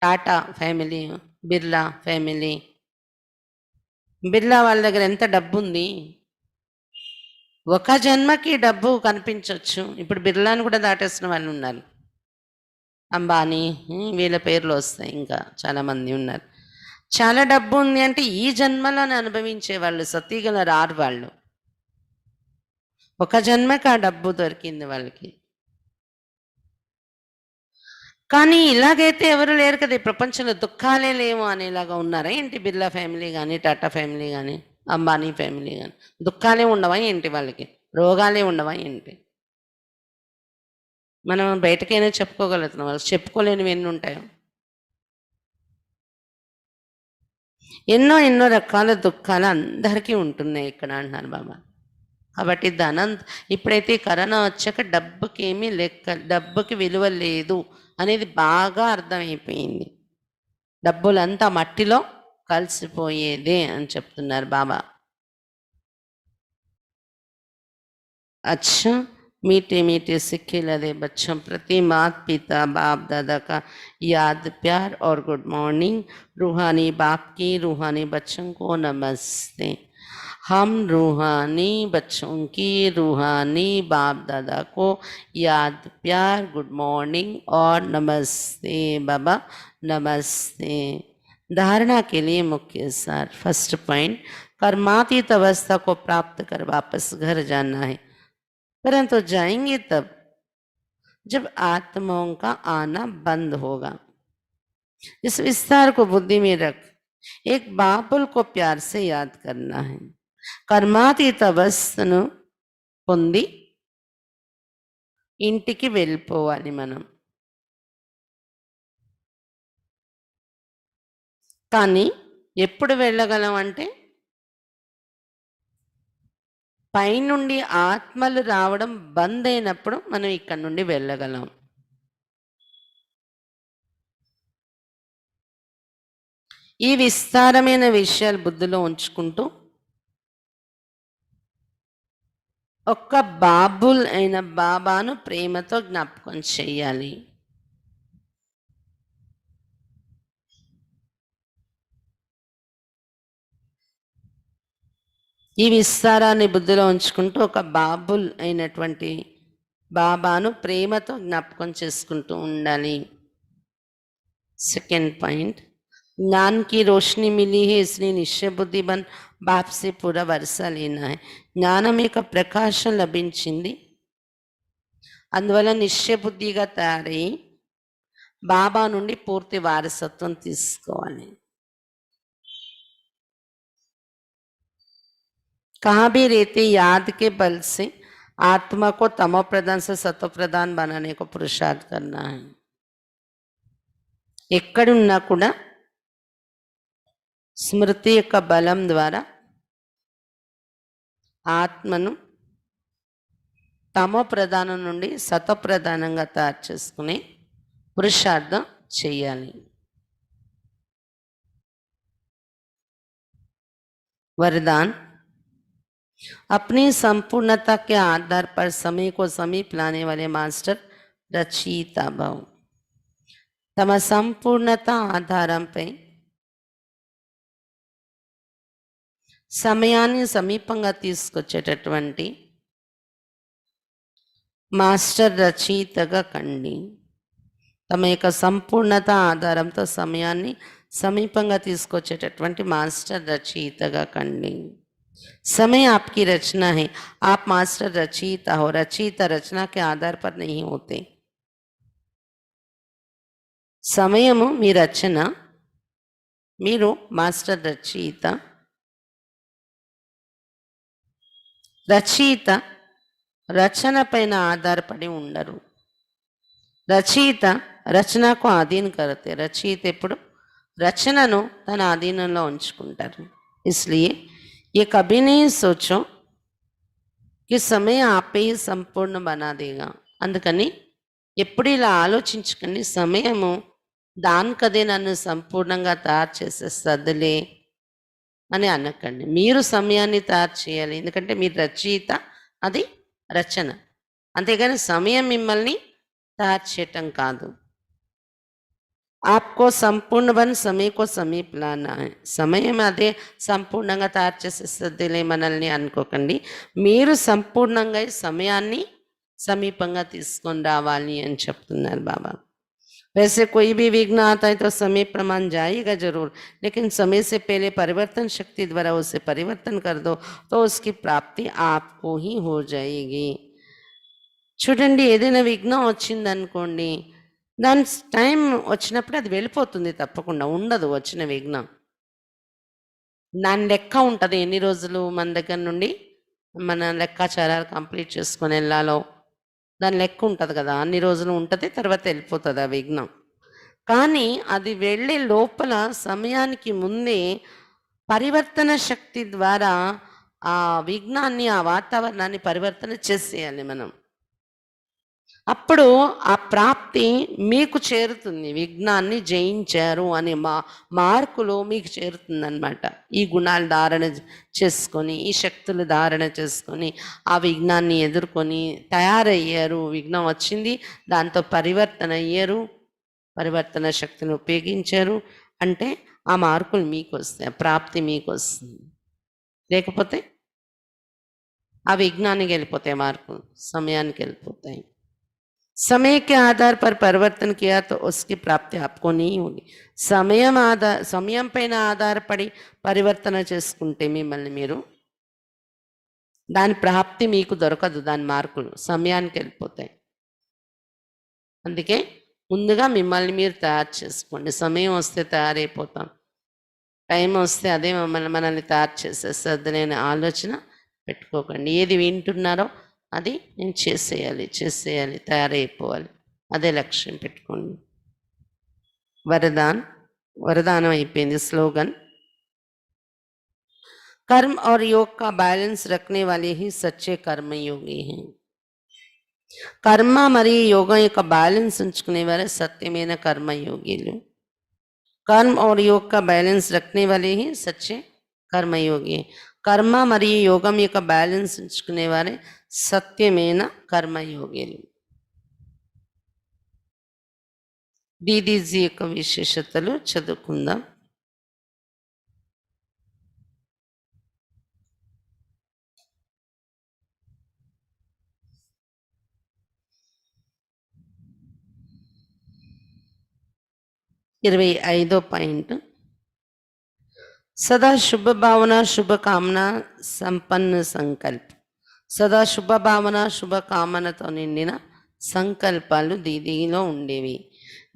టాటా ఫ్యామిలీ, బిర్లా ఫ్యామిలీ. బిర్లా వాళ్ళ దగ్గర ఎంత డబ్బు ఉంది. ఒక జన్మకి డబ్బు కనిపించవచ్చు, ఇప్పుడు బిర్లాని కూడా దాటేసిన వాళ్ళు ఉన్నారు. అంబానీ వీళ్ళ పేర్లు వస్తాయి, ఇంకా చాలామంది ఉన్నారు. చాలా డబ్బు ఉంది అంటే ఈ జన్మలోనే అనుభవించే వాళ్ళు, సతీగల రారు వాళ్ళు. ఒక జన్మకి ఆ డబ్బు దొరికింది వాళ్ళకి. కానీ ఇలాగైతే ఎవరు లేరు కదా, ఈ ప్రపంచంలో దుఃఖాలే లేవు అనేలాగా ఉన్నారా ఏంటి బిర్లా ఫ్యామిలీ కానీ, టాటా ఫ్యామిలీ కానీ, అంబానీ ఫ్యామిలీ కానీ? దుఃఖాలే ఉండవా ఏంటి వాళ్ళకి? రోగాలే ఉండవా ఏంటి? మనం బయటకైనా చెప్పుకోగలుగుతున్నాం, వాళ్ళు చెప్పుకోలేనివి ఎన్ని ఉంటాయో. ఎన్నో ఎన్నో రకాల దుఃఖాలు అందరికీ ఉంటున్నాయి ఇక్కడ అంటున్నారు బాబా. కాబట్టి ధనం ఇప్పుడైతే కరోనా వచ్చాక డబ్బుకి ఏమీ లెక్క, డబ్బుకి విలువ లేదు అనేది బాగా అర్థమైపోయింది. డబ్బులంతా మట్టిలో కలిసిపోయేదే అని చెప్తున్నారు బాబా. अच्छा, मीठे मीठे सिक्के लदे बच्चों प्रति माता पिता बाप दादा का याद प्यार और गुड मॉर्निंग. रूहानी बाप की रूहानी बच्चों को नमस्ते. हम रूहानी बच्चों की रूहानी बाप दादा को याद प्यार गुड मॉर्निंग और नमस्ते बाबा, नमस्ते. धारणा के लिए मुख्य सार. फर्स्ट पॉइंट, कर्मातीत अवस्था को प्राप्त कर वापस घर जाना है, परंतु जाएंगे तब जब आत्माओं का आना बंद होगा. इस विस्तार को बुद्धि में रख. एक बाबुल को प्यार से याद करना है. కర్మాతీత అవస్థను పొంది ఇంటికి వెళ్ళిపోవాలి మనం. కానీ ఎప్పుడు వెళ్ళగలం అంటే పైనుండి ఆత్మలు రావడం బంద్ అయినప్పుడు మనం ఇక్కడ నుండి వెళ్ళగలం. ఈ విస్తారమైన విషయాలు బుద్ధిలో ఉంచుకుంటూ ఒక్క బాబుల్ అయిన బాబాను ప్రేమతో జ్ఞాపకం చెయ్యాలి. ఈ విస్తారాన్ని బుద్ధిలో ఉంచుకుంటూ ఒక బాబుల్ అయినటువంటి బాబాను ప్రేమతో జ్ఞాపకం చేసుకుంటూ ఉండాలి. सेकेंड पॉइंट, ज्ञान की रोशनी मिली है इसलिए निश्चय बुद्धि बन बाप से पूरा वर्षा लेना है. జ్ఞానం యొక్క ప్రకాశం లభించింది, అందువల్ల నిశ్చయ బుద్ధిగా తయారై బాబా నుండి పూర్తి వారసత్వం తీసుకోవాలి. कहाँ भी रहते याद के बल से आत्मा को तमो प्रधान से सतो प्रधान बनाने को पुरुषार्थ करना है. ఎక్కడున్నా కూడా స్మృతి యొక్క బలం ద్వారా ఆత్మను తమో ప్రధానం నుండి సతో ప్రధానంగా తయారు చేసుకుని పురుషార్థం చేయాలి. वरदान, अपनी संपूर्णता के आधार पर समय को समीप लाने वाले मास्टर रचयिता भव. తమ సంపూర్ణత ఆధారంపై సమయాన్ని సమీపంగా తీసుకొచ్చేటటువంటి మాస్టర్ రచయితగా కండి. తమ యొక్క సంపూర్ణత ఆధారంతో సమయాన్ని సమీపంగా తీసుకొచ్చేటటువంటి మాస్టర్ రచయితగా కండి. समय आपकी रचना है, आप मास्टर रचयिता हो. रचयिता रचना के आधार पर नहीं होते. సమయము మీ రచన, మీరు మాస్టర్ రచయిత. రచయిత రచన పైన ఆధారపడి ఉండరు. రచయిత రచనకు ఆధీन करते రచయిత ఎప్పుడు రచనను తన ఆధీనంలో ఉంచుకుంటారు. इसलिए ये कभी नहीं सोचो कि समय आपे ही సంపూర్ణ బనా దేగా. అందుకని ఎప్పుడు ఇలా ఆలోచించకండి సమయము దానికదే నన్ను సంపూర్ణంగా తయారు చేసేస్తదిలే అని అనకండి. మీరు సమయాన్ని తయారు చేయాలి. ఎందుకంటే మీరు రచయిత, అది రచన. అంతేగాని సమయం మిమ్మల్ని తయారు చేయటం కాదు. आपको संपूर्ण बन समय को समीप लाना है. సమయం అదే సంపూర్ణంగా తయారు చేసేస్తదిలే మనల్ని అనుకోకండి. మీరు సంపూర్ణంగా ఈ సమయాన్ని సమీపంగా తీసుకొని రావాలి అని చెప్తున్నారు బాబా. वैसे कोई भी विघ्न आता है तो समय प्रमाण जाएगा जरूर, लेकिन समय से पहले परिवर्तन शक्ति द्वारा उसे परिवर्तन कर दो तो उसकी प्राप्ति आपको ही हो जाएगी. చూడండి, ఏదైనా విఘ్నం వచ్చిందనుకోండి, దాని టైం వచ్చినప్పుడు అది వెళ్ళిపోతుంది, తప్పకుండా ఉండదు వచ్చిన విఘ్నం. దాని లెక్క ఉంటుంది, ఎన్ని రోజులు మన దగ్గర నుండి మన లెక్కాచారాలు కంప్లీట్ చేసుకొని వెళ్ళాలో దాని లెక్క ఉంటుంది కదా, అన్ని రోజులు ఉంటుంది, తర్వాత వెళ్ళిపోతుంది ఆ విఘ్నం. కానీ అది వెళ్ళే లోపల సమయానికి ముందే పరివర్తన శక్తి ద్వారా ఆ విఘ్నాన్ని, ఆ వాతావరణాన్ని పరివర్తన చేసేయాలి మనం. అప్పుడు ఆ ప్రాప్తి మీకు చేరుతుంది. విఘ్నాన్ని జయించారు అనే మార్కులు మీకు చేరుతుందన్నమాట. ఈ గుణాలు ధారణ చేసుకొని, ఈ శక్తులు ధారణ చేసుకొని ఆ విఘ్నాన్ని ఎదుర్కొని తయారయ్యారు. విఘ్నం వచ్చింది, దాంతో పరివర్తన అయ్యారు, పరివర్తన శక్తిని ఉపయోగించారు అంటే ఆ మార్కులు మీకు వస్తాయి, ప్రాప్తి మీకు వస్తుంది. లేకపోతే ఆ విఘ్నానికి వెళ్ళిపోతాయి మార్కులు, సమయానికి వెళ్ళిపోతాయి. समय के आधार पर परिवर्तन किया तो उसकी प्राप्ति आपको नहीं होगी. సమయం పైన ఆధారపడి పరివర్తన చేసుకుంటే మిమ్మల్ని మీరు, దాని ప్రాప్తి మీకు దొరకదు, దాని మార్కులు సమయానికి వెళ్ళిపోతాయి. అందుకే ముందుగా మిమ్మల్ని మీరు తయారు చేసుకోండి. సమయం వస్తే తయారైపోతాం, టైం వస్తే అదే మనల్ని తయారు చేసేస్తుంది అనే ఆలోచన పెట్టుకోకండి. ఏది వింటున్నారో అది నేను చేసేయాలి, తయారైపోవాలి, అదే లక్ష్యం పెట్టుకోండి. వరదానం అయిపోయింది. స్లోగన్, कर्म और योग का बैलेंस रखने वाले ही सच्चे कर्मयोगी हैं. కర్మ మరియు యోగం యొక్క బ్యాలెన్స్ ఉంచుకునే వారే సత్యమైన కర్మయోగిలు. कर्म और योग का बैलेंस रखने वाले ही सच्चे कर्मयोगी. కర్మ మరియు యోగం యొక్క బ్యాలెన్స్ ఉంచుకునే వారే సత్యమైన కర్మయోగిలు. దీదీజీ యొక్క విశేషతలు చదువుకుందాం. ఇరవై 5వ పాయింట్, సదా శుభ భావన శుభ కామన సంపన్న సంకల్ప. సదా శుభ భావన శుభ కామనతో నిండిన సంకల్పాలు దీదీలో ఉండేవి.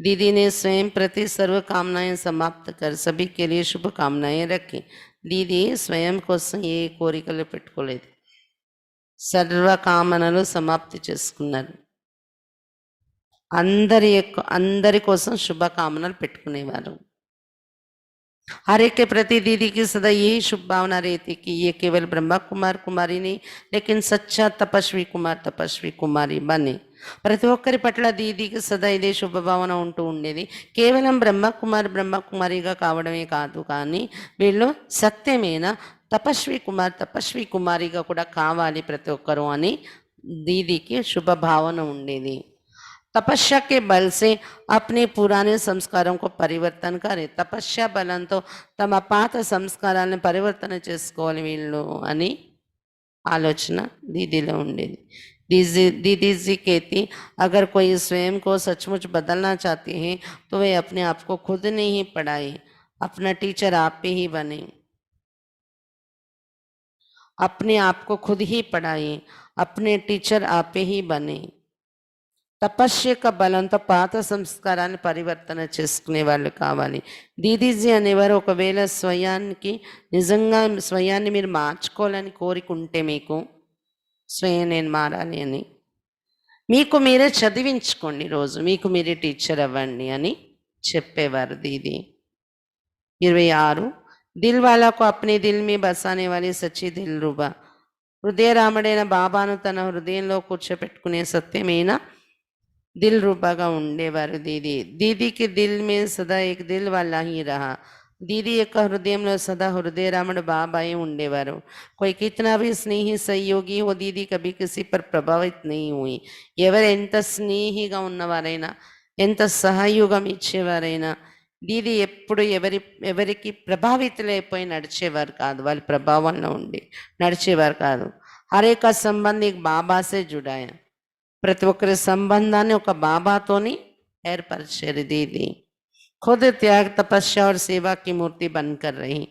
दीदी ने स्वयं प्रति सर्व कामनाएं समाप्त कर सभी के लिए शुभ कामनाएं रखी. दीदी स्वयं కోసం ఏ కోరికలు పెట్టుకోలేదు, సర్వ కామనలు సమాప్తి చేసుకున్నారు. అందరి కోసం శుభకామనలు పెట్టుకునేవారు. हर एक के प्रति दीदी की सदा यही शुभ भावना रहती कि ये केवल ब्रह्मा कुमार कुमारी नहीं, लेकिन सच्चा तपस्वी कुमार तपस्वी कुमारी बने. ప్రతి ఒక్కరి పట్ల దీదీకి సదా ఇదే శుభభావన ఉంటూ ఉండేది. కేవలం బ్రహ్మకుమారిగా కావడమే కాదు, కానీ వీళ్ళు సత్యమైన తపస్వి కుమారిగా కూడా కావాలి ప్రతి ఒక్కరూ అని దీదీకి శుభభావన ఉండేది. तपस्या के बल से अपने पुराने संस्कारों को परिवर्तन करे. तपस्या బలంతో తమ పాత సంస్కారాలను పరివర్తన చేసుకోవాలి వీళ్ళు అని ఆలోచన దీదీలో ఉండేది. दीदी जी कहती, अगर कोई स्वयं को सचमुच बदलना चाहते हैं तो वे अपने आप को खुद नहीं पढ़ाए, अपना टीचर आप पे ही बने. अपने आप को खुद ही पढ़ाए, अपने टीचर आप पे ही बने. తపస్యక బలంతో పాత సంస్కారాన్ని పరివర్తన చేసుకునే వాళ్ళు కావాలి. దీదీజీ అనేవారు, ఒకవేళ స్వయాన్ని మీరు మార్చుకోవాలని కోరికుంటే, మీకు స్వయం నేను మారాలి అని, మీకు మీరే చదివించుకోండి రోజు, మీకు మీరే టీచర్ అవ్వండి అని చెప్పేవారు దీది. 26 దిల్ వాలాకు అప్నే దిల్ మే బసానే వాలే సచ్చి దిల్ రూబా. హృదయరాముడైన బాబాను తన హృదయంలో కూర్చోపెట్టుకునే సత్యమైన దిల్ రూపాగా ఉండేవారు దీది. దీదీకి దిల్ మే సదా ఏక్ దిల్ వాలా హీ రహా. దీది యొక్క హృదయంలో సదా హృదయరాముడు బాబాయే ఉండేవారు. कोई कितना भी स्नेही सहयोगी हो, दीदी कभी किसी पर ప్రభావిత్ नहीं हुई. ఎవరు ఎంత స్నేహిగా ఉన్నవారైనా, ఎంత సహయోగం ఇచ్చేవారైనా, దీది ఎప్పుడు ఎవరికి ప్రభావితులైపోయి నడిచేవారు కాదు, వాళ్ళ ప్రభావంలో ఉండి నడిచేవారు కాదు. హరే కా సంబంధ్ एक బాబా సే జుడాయా. ప్రతి ఒక్కరి సంబంధాన్ని ఒక బాబాతోని ఏర్పరిచేది దీది. खुद त्याग तपस्या और सेवा की मूर्ति बनकर रही.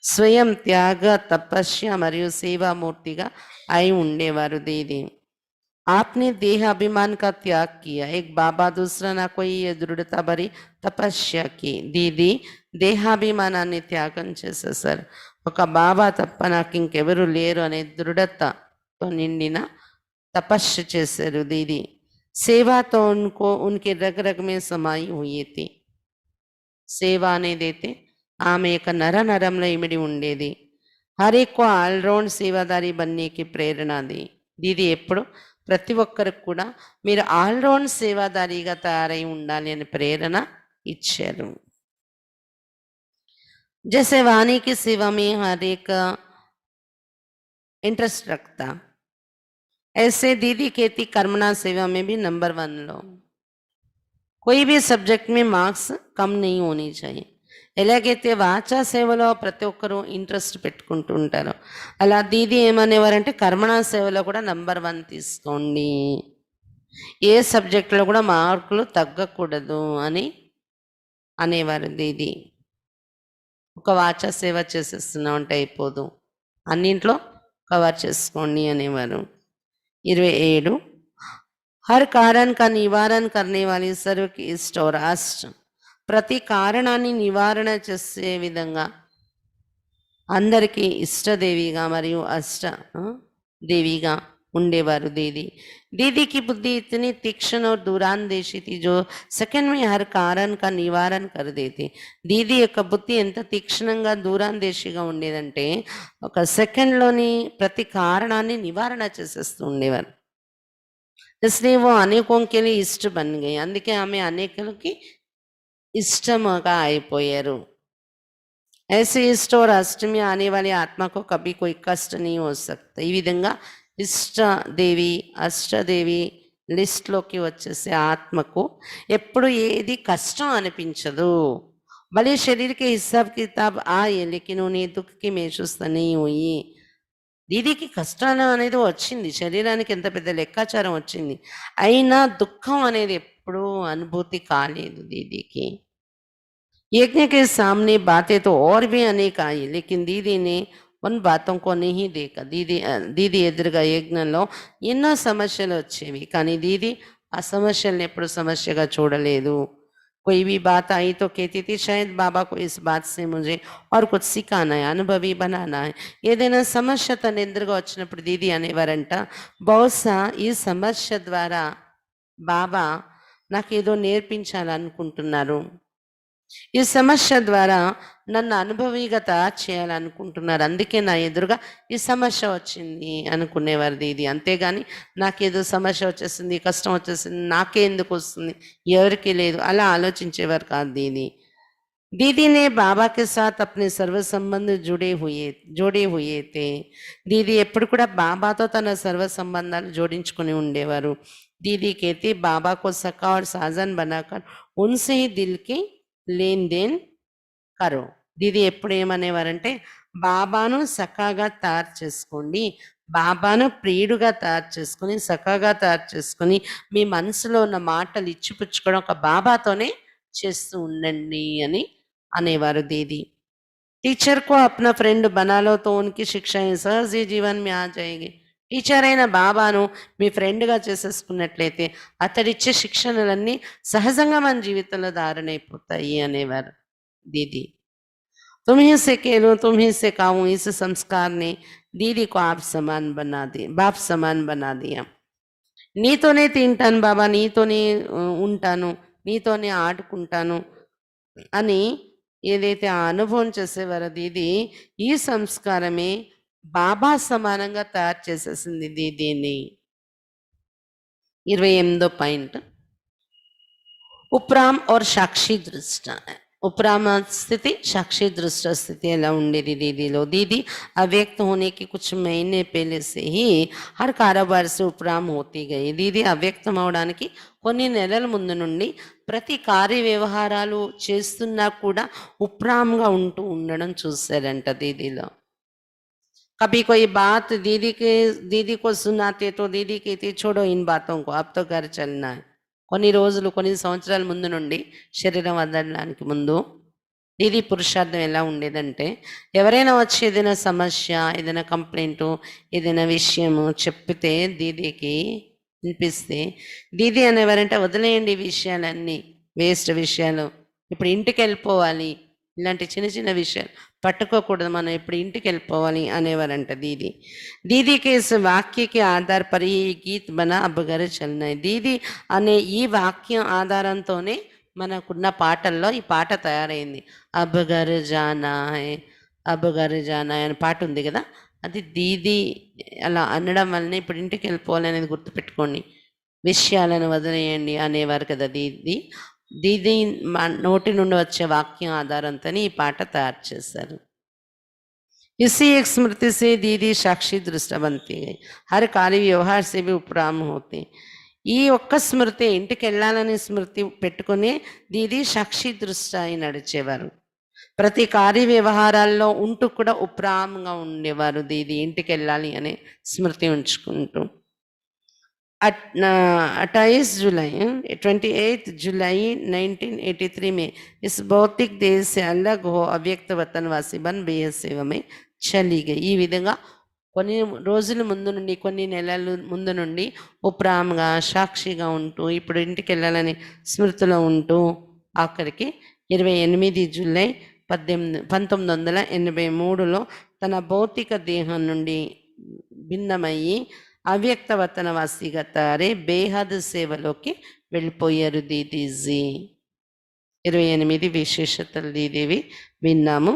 स्वयं त्याग तपस्या మరియు सेवा मूर्तिగా అయి ఉండేవారు దీది. आपने देह अभिमान का त्याग किया, एक बाबा दूसरा ना कोई, ये दृढ़ता भरी तपस्या की. దీది దేహాభిమానాన్ని త్యాగం చేసేసారు. ఒక బాబా తప్ప నాకు ఇంకెవరు లేరు అనే దృఢతతో నిండిన तपस्या చేశారు దీది. सेवा तो उनको उनके रग रग में समाई हुई थी. సేవ అనేదైతే ఆమె యొక్క నర నరంలో ఇమిడి ఉండేది. హర్ ఏక్ కో ఆల్రౌండ్ సేవాదారి బన్నేకి ప్రేరణది. దీది ఎప్పుడు ప్రతి ఒక్కరికి కూడా మీరు ఆల్రౌండ్ సేవాదారిగా తయారై ఉండాలి అని ప్రేరణ ఇచ్చారు. जैसे वाणी की सेवा में हर एक इंटरेस्ट रखता, ऐसे दीदी कहती कर्मणा सेवा में भी नंबर 1 लो. कोई भी సబ్జెక్ట్ में మార్క్స్ కమ్ नहीं होनी चाहिए. ఎలాగైతే వాచా సేవలో ప్రతి ఒక్కరూ ఇంట్రెస్ట్ పెట్టుకుంటూ ఉంటారో, అలా దీది ఏమనేవారంటే కర్మణా సేవలో కూడా నంబర్ 1 తీసుకోండి, ఏ సబ్జెక్టులో కూడా మార్కులు తగ్గకూడదు అని అనేవారు దీది. ఒక వాచా సేవ చేసేస్తున్నాం అంటే అయిపోదు, అన్నింట్లో కవర్ చేసుకోండి అనేవారు. 27 हर कारण का निवारण करने वाली सर्व की इष्ट और अष्ट. ప్రతి కారణాన్ని నివారణ చేసే విధంగా అందరికీ ఇష్టదేవిగా మరియు అష్ట దేవిగా ఉండేవారు దీది. दीदी की बुद्धि इतनी तीक्ष्ण और दूरांदेशी थी जो सेकंड में हर कारण का निवारण कर देती. దీది యొక్క బుద్ధి ఎంత తీక్షణంగా దూరాందేశిగా ఉండేదంటే ఒక సెకండ్లోని ప్రతి కారణాన్ని నివారణ చేసేస్తూ ఉండేవారు. इसलिए वो अनेकों के लिए इष्ट बन गई. అందుకే ఆమె అనేకులకి ఇష్టముగా అయిపోయారు. ऐसे इष्ट और अष्ट में आने वाली आत्मा को कभी कोई कष्ट नहीं हो सकता. ఈ విధంగా ఇష్టదేవి అష్టదేవి లిస్ట్లోకి వచ్చేసే ఆత్మకు ఎప్పుడు ఏది కష్టం అనిపించదు. भले शरीर के हिसाब किताब आए लेकिन उन्हें दुख की महसूस नहीं हुई. దీదికి కష్టాలు అనేది వచ్చింది, శరీరానికి ఎంత పెద్ద లెక్కాచారం వచ్చింది, అయినా దుఃఖం అనేది ఎప్పుడూ అనుభూతి కాలేదు దీదికి. यज्ञ के सामने बातें तो और भी अनेक आई लेकिन दीदी ने उन बातों को नहीं देखा. దీది ఎదురుగా యజ్ఞంలో ఎన్నో సమస్యలు వచ్చేవి, కానీ దీది ఆ సమస్యల్ని ఎప్పుడు సమస్యగా చూడలేదు. कोई भी बात आई तो कहती थी शायद बाबा को इस बात से मुझे और कुछ सिखाना है, अनुभवी बनाना है. ఏదైనా సమస్య తన ఎదురుగా వచ్చినప్పుడు దీది అనేవారంట, బహుశా ఈ సమస్య ద్వారా బాబా నాకేదో నేర్పించాలనుకుంటున్నారు, ఈ సమస్య ద్వారా నన్ను అనుభవిగా తయారు చేయాలనుకుంటున్నారు, అందుకే నా ఎదురుగా ఈ సమస్య వచ్చింది అనుకునేవారు దీది. అంతేగాని నాకేదో సమస్య వచ్చేసింది, కష్టం వచ్చేసింది, నాకే ఎందుకు వస్తుంది, ఎవరికి లేదు, అలా ఆలోచించేవారు కాదు దీది. दीदी ने बाबा के साथ अपने सर्व संबंध जोड़े हुए थे. दीदी ఎప్పుడు కూడా బాబాతో తన సర్వ సంబంధాలు జోడించుకొని ఉండేవారు. दीदी कहती बाबा को सखा और साजन बनाकर उनसे ही दिल की लेन देन करो. దీది ఎప్పుడు ఏమనేవారంటే బాబాను సఖాగా తయారు చేసుకోండి, బాబాను ప్రియుడుగా తయారు చేసుకొని సఖాగా తయారు చేసుకొని మీ మనసులో ఉన్న మాటలు ఇచ్చిపుచ్చుకోవడం ఒక బాబాతోనే చేస్తూ ఉండండి అని అనేవారు దీది. टीचर को अपना फ्रेंड बना लो तो उनकी शिक्षाएं सहज ही जीवन में आ जाएगी. టీచర్ అయిన బాబాను మీ ఫ్రెండ్గా చేసేసుకున్నట్లయితే అతడిచ్చే శిక్షణలన్నీ సహజంగా మన జీవితంలో ధారణైపోతాయి అనేవారు దీది. तुम्ही से कहूँ तुम्ही से कहूँ, इस संस्कार ने दीदी को आप समान बना दिया, बाप समान बना दिया. నీతోనే తింటాను బాబా, నీతోనే ఉంటాను, నీతోనే ఆడుకుంటాను అని ఏదైతే ఆ అనుభవం చేసేవారో దీది, ఈ సంస్కారమే బాబా సమానంగా తయారు చేసేసింది దీదీని. 28వ పాయింట్, उपराम और साक्षी दृष्टा. उपराम स्थिति, साक्षी दृष्टा स्थिति ఎలా ఉండేది దీదీలో. दीदी अव्यक्त होने के कुछ महीने पहले से ही हर कारोबार से उपराम होती गई. दीदी అవ్యక్తం అవడానికి కొన్ని నెలల ముందు నుండి ప్రతి కార్య వ్యవహారాలు చేస్తున్నా కూడా ఉపరామ్గా ఉంటూ ఉండడం చూశారంట దీదీలో. कभी कोई बात दीदी को सुनाते तो दीदी कहती छोड़ो इन बातों को, अब तो घर चलना है. కొన్ని రోజులు, కొన్ని సంవత్సరాల ముందు నుండి, శరీరం వదలడానికి ముందు దీది పురుషార్థం ఎలా ఉండేదంటే, ఎవరైనా వచ్చి ఏదైనా సమస్య, ఏదైనా కంప్లైంట్, ఏదైనా విషయము చెప్పితే దీదీకి వినిపిస్తే, దీది అనేవారంటే వదిలేయండి ఈ విషయాలన్నీ, వేస్ట్ విషయాలు, ఇప్పుడు ఇంటికి వెళ్ళిపోవాలి, ఇలాంటి చిన్న చిన్న విషయాలు పట్టుకోకూడదు, మనం ఇప్పుడు ఇంటికి వెళ్ళిపోవాలి అనేవారంట దీది. दीदी के इस वाक्य के आधार पर ही गीत बना अब घर चलना है. దీది అనే ఈ వాక్యం ఆధారంతోనే మనకున్న పాటల్లో ఈ పాట తయారైంది. అబ్ ఘర్ జానా హై, అబ్ ఘర్ జానా హై అనే పాట ఉంది కదా, అది దీది అలా అనడం వల్లనే ఇప్పుడు ఇంటికి వెళ్ళిపోవాలి అనేది గుర్తుపెట్టుకోండి, విషయాలను వదిలేయండి అనేవారు కదా దీది. దీది నోటి నుండి వచ్చే వాక్యం ఆధారంతోనే ఈ పాట తయారు చేశారు. इसी एक स्मृति से दीदी साक्षी दृष्टा बनती गई. हर कार्य व्यवहार से भी उपराम होते. ఈ ఒక్క స్మృతి, ఇంటికి వెళ్ళాలని స్మృతి పెట్టుకుని దీది సాక్షి దృష్టి అయి నడిచేవారు. ప్రతి కార్య వ్యవహారాల్లో ఉంటూ కూడా ఉపరామంగా ఉండేవారు దీది, ఇంటికి వెళ్ళాలి అనే స్మృతి ఉంచుకుంటూ. 28 जुलाई 28 जुलाई 1983 में इस भौतिक देह से अलग हो अव्यक्त वतनवासी बन बेहद सेवा में चली गई. ఈ విధంగా కొన్ని రోజుల ముందు నుండి, కొన్ని నెలల ముందు నుండి ఉపరామ్గా, సాక్షిగా ఉంటూ ఇప్పుడు ఇంటికి వెళ్ళాలని స్మృతిలో ఉంటూ ఆఖరికి 28 జూలై 1983లో తన భౌతిక దేహం నుండి భిన్నమయ్యి అవ్యక్త వతనవాసిగా తయారై బేహద్ సేవలోకి వెళ్ళిపోయారు దీదీజీ. 28 విశేషతలు దీదీవి విన్నాము.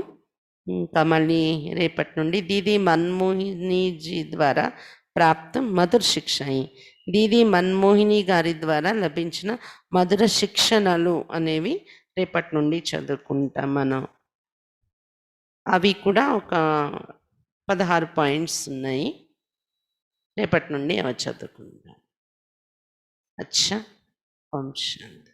ఇంకా మళ్ళీ రేపటి నుండి దీది మన్మోహినీజీ ద్వారా ప్రాప్తం మధుర శిక్ష, దీది మన్మోహిని గారి ద్వారా లభించిన మధుర శిక్షణలు అనేవి రేపటి నుండి చదువుకుంటాం మనం. అవి కూడా ఒక 16 పాయింట్స్ ఉన్నాయి, రేపటి నుండి అవి చదువుకుంటాం. అచ్చా, ఓం శాంతి.